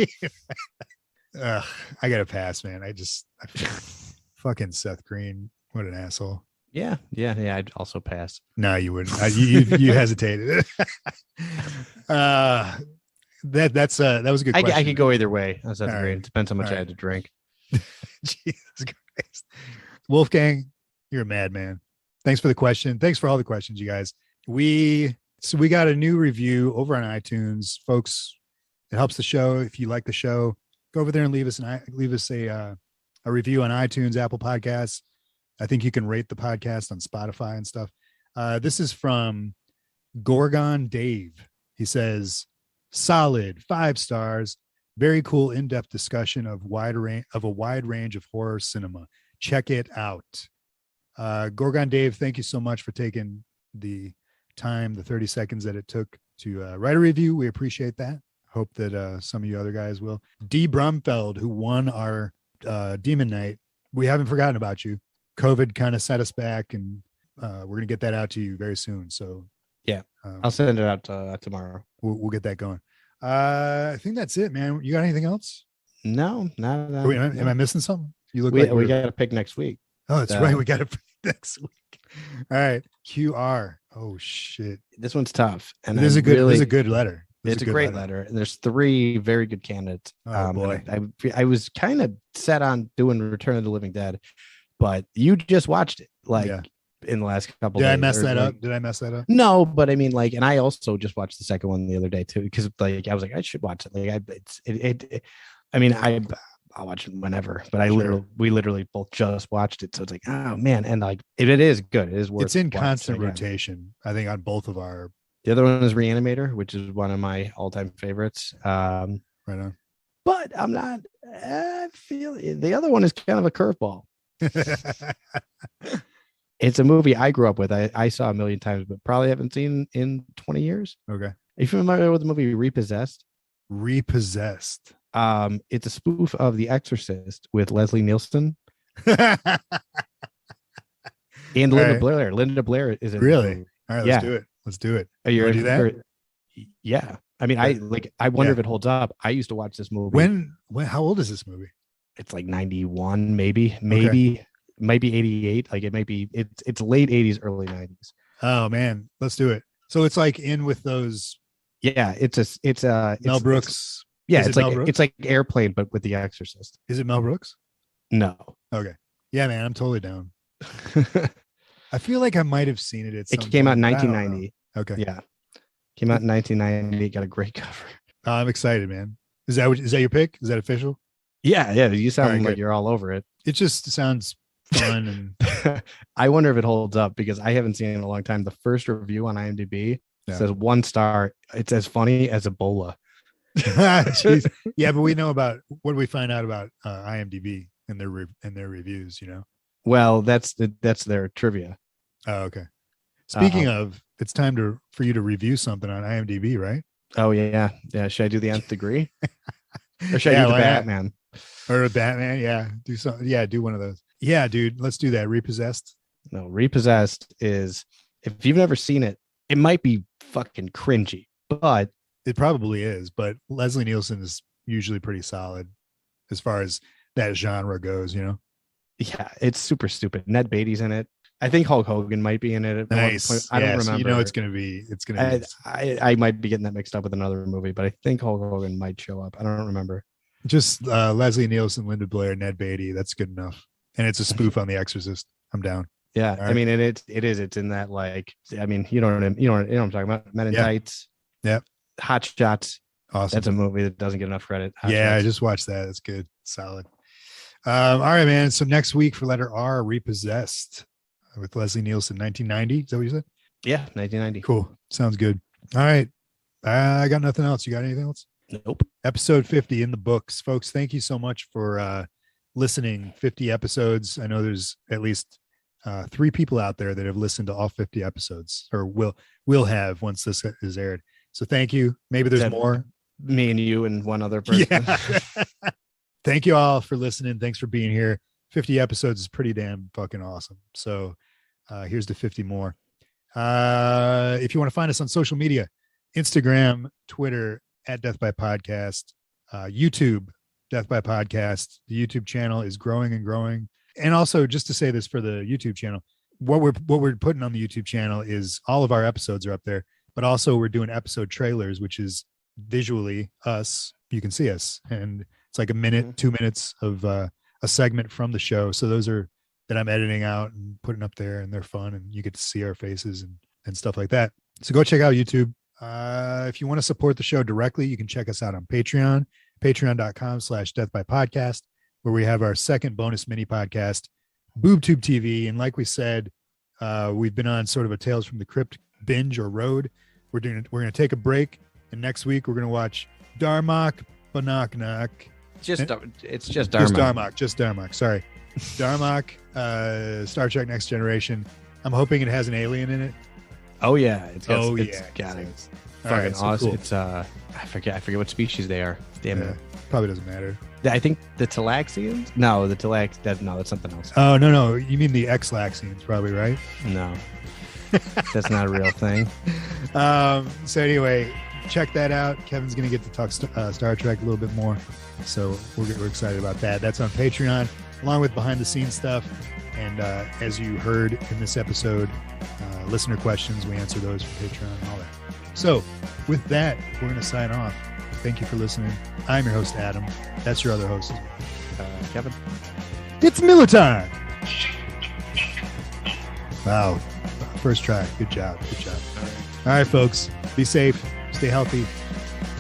I gotta pass, man. Fucking Seth Green. What an asshole. Yeah. I'd also pass. No, you wouldn't. You hesitated. That was a good question. I could go either way. That's great. It depends how much I had to drink. Jesus Christ. Wolfgang, you're a madman. Thanks for the question. Thanks for all the questions, you guys. We got a new review over on iTunes, folks. It helps the show. If you like the show, go over there and leave us a review on iTunes, Apple Podcasts. I think you can rate the podcast on Spotify and stuff. This is from Gorgon Dave. He says, solid 5 stars. Very cool in-depth discussion of a wide range of horror cinema. Check it out. Gorgon Dave, thank you so much for taking the time, the 30 seconds that it took to write a review. We appreciate that. Hope that some of you other guys will. D. Brumfeld, who won our Demon Night. We haven't forgotten about you. COVID kind of set us back, and we're going to get that out to you very soon. So yeah, I'll send it out tomorrow. We'll get that going. I think that's it, man. You got anything else? No. Wait, am I missing something? You look we got to pick next week. Oh, that's right. We got to pick next week. All right. QR. Oh shit. This one's tough. And this is a good letter. It's a great letter. And there's 3 very good candidates. Oh boy. I was kind of set on doing Return of the Living Dead, but you just watched it in the last couple days. Did I mess that up? No, but I mean, and I also just watched the second one the other day too, because I was like, I should watch it. I'll watch it whenever, but we literally both just watched it. So it's like, oh man. And it is good. It is worth it's in constant rotation, I think, on both of our. The other one is Reanimator, which is one of my all-time favorites. Right on. But I feel the other one is kind of a curveball. It's a movie I grew up with. I saw a million times, but probably haven't seen in 20 years. Okay. you familiar with the movie Repossessed? Repossessed. It's a spoof of The Exorcist with Leslie Nielsen All and Linda right. Blair. Linda Blair is in Really? All right, Yeah. let's do it. Let's do it. Oh, you're Wanna do that? Yeah. I mean, Okay. I wonder Yeah. if it holds up. I used to watch this movie. When how old is this movie? It's like 91, maybe, might be 88. Like it might be, it's late 80s, early 90s. Oh man, let's do it. So it's like in with those Yeah, it's Mel Brooks. Yeah, Is it Mel Brooks? it's like Airplane, but with The Exorcist. Is it Mel Brooks? No. Okay. Yeah, man, I'm totally down. I feel like I might have seen it. It came out in 1990. Okay. Yeah. Came out in 1990. Got a great cover. I'm excited, man. Is that your pick? Is that official? Yeah. You sound All right, like good. you're all over it. It just sounds fun and I wonder if it holds up because I haven't seen it in a long time. The first review on IMDb says 1 star. It's as funny as Ebola. Jeez. Yeah, but we know about what do we find out about IMDb and their reviews, you know? Well, that's their trivia. Oh, okay. Speaking of, it's time for you to review something on IMDb, right? Oh yeah. Should I do the Nth Degree, or should I do the Batman? Or a Batman? Yeah, do something. Yeah, do one of those. Yeah, dude, let's do that. Repossessed. No, Repossessed is, if you've never seen it, it might be fucking cringy, but It probably is. But Leslie Nielsen is usually pretty solid as far as that genre goes, you know? yeah, it's super stupid. Ned Beatty's in it. I think Hulk Hogan might be in it at Nice. one point. I don't remember. So you know it's gonna be. I might be getting that mixed up with another movie, but I think Hulk Hogan might show up. I don't remember. Just Leslie Nielsen, Linda Blair, Ned Beatty. That's good enough. And it's a spoof on The Exorcist. I'm down. Yeah, All right. I mean it's in that, like, I mean, you know what I'm talking about. Men in Tights. Yep. Hot Shots. Awesome. That's a movie that doesn't get enough credit. Hot I Shots. just watched that. It's good. Solid. All right, man. So next week for letter R, Repossessed with Leslie Nielsen, 1990. Is that what you said? Yeah, 1990. Cool. Sounds good. All right. I got nothing else. You got anything else? Nope. Episode 50 in the books. Folks, thank you so much for listening. 50 episodes. I know there's at least 3 people out there that have listened to all 50 episodes, or will have once this is aired. So thank you. Maybe there's more. Me and you and one other person. Yeah. Thank you all for listening. Thanks for being here. 50 episodes is pretty damn fucking awesome. So here's the 50 more. If you want to find us on social media, Instagram, Twitter, at Death by Podcast, YouTube, Death by Podcast. The YouTube channel is growing and growing. And also, just to say this for the YouTube channel, what we're putting on the YouTube channel is all of our episodes are up there, but also we're doing episode trailers, which is visually us. You can see us, and it's like a minute, 2 minutes of a segment from the show. So those are that I'm editing out and putting up there, and they're fun, and you get to see our faces and stuff like that. So go check out YouTube. If you want to support the show directly, you can check us out on Patreon, patreon.com/deathbypodcast, where we have our second bonus mini podcast, BoobTube TV. And like we said, we've been on sort of a Tales from the Crypt binge or road. We're going to take a break, and next week we're going to watch Darmok Banaknak. It's just Darmok. Just Darmok. Sorry. Darmok, Star Trek Next Generation. I'm hoping it has an alien in it. Oh yeah. It's got All fucking right, so awesome. cool. It's I forget what species they are. Damn it. Probably doesn't matter. I think the Talaxians? No, that's something else. Oh, no. You mean the X-Laxians, probably, right? No. That's not a real thing. So anyway, check that out. Kevin's going to get to talk Star Trek a little bit more. So we're excited about that. That's on Patreon, along with behind-the-scenes stuff. And as you heard in this episode, listener questions, we answer those from Patreon and all that. So with that, we're going to sign off. Thank you for listening. I'm your host, Adam. That's your other host, Kevin. It's Miller time. Wow. First try. Good job. All right, folks. Be safe. Stay healthy.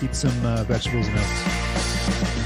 Eat some vegetables and nuts.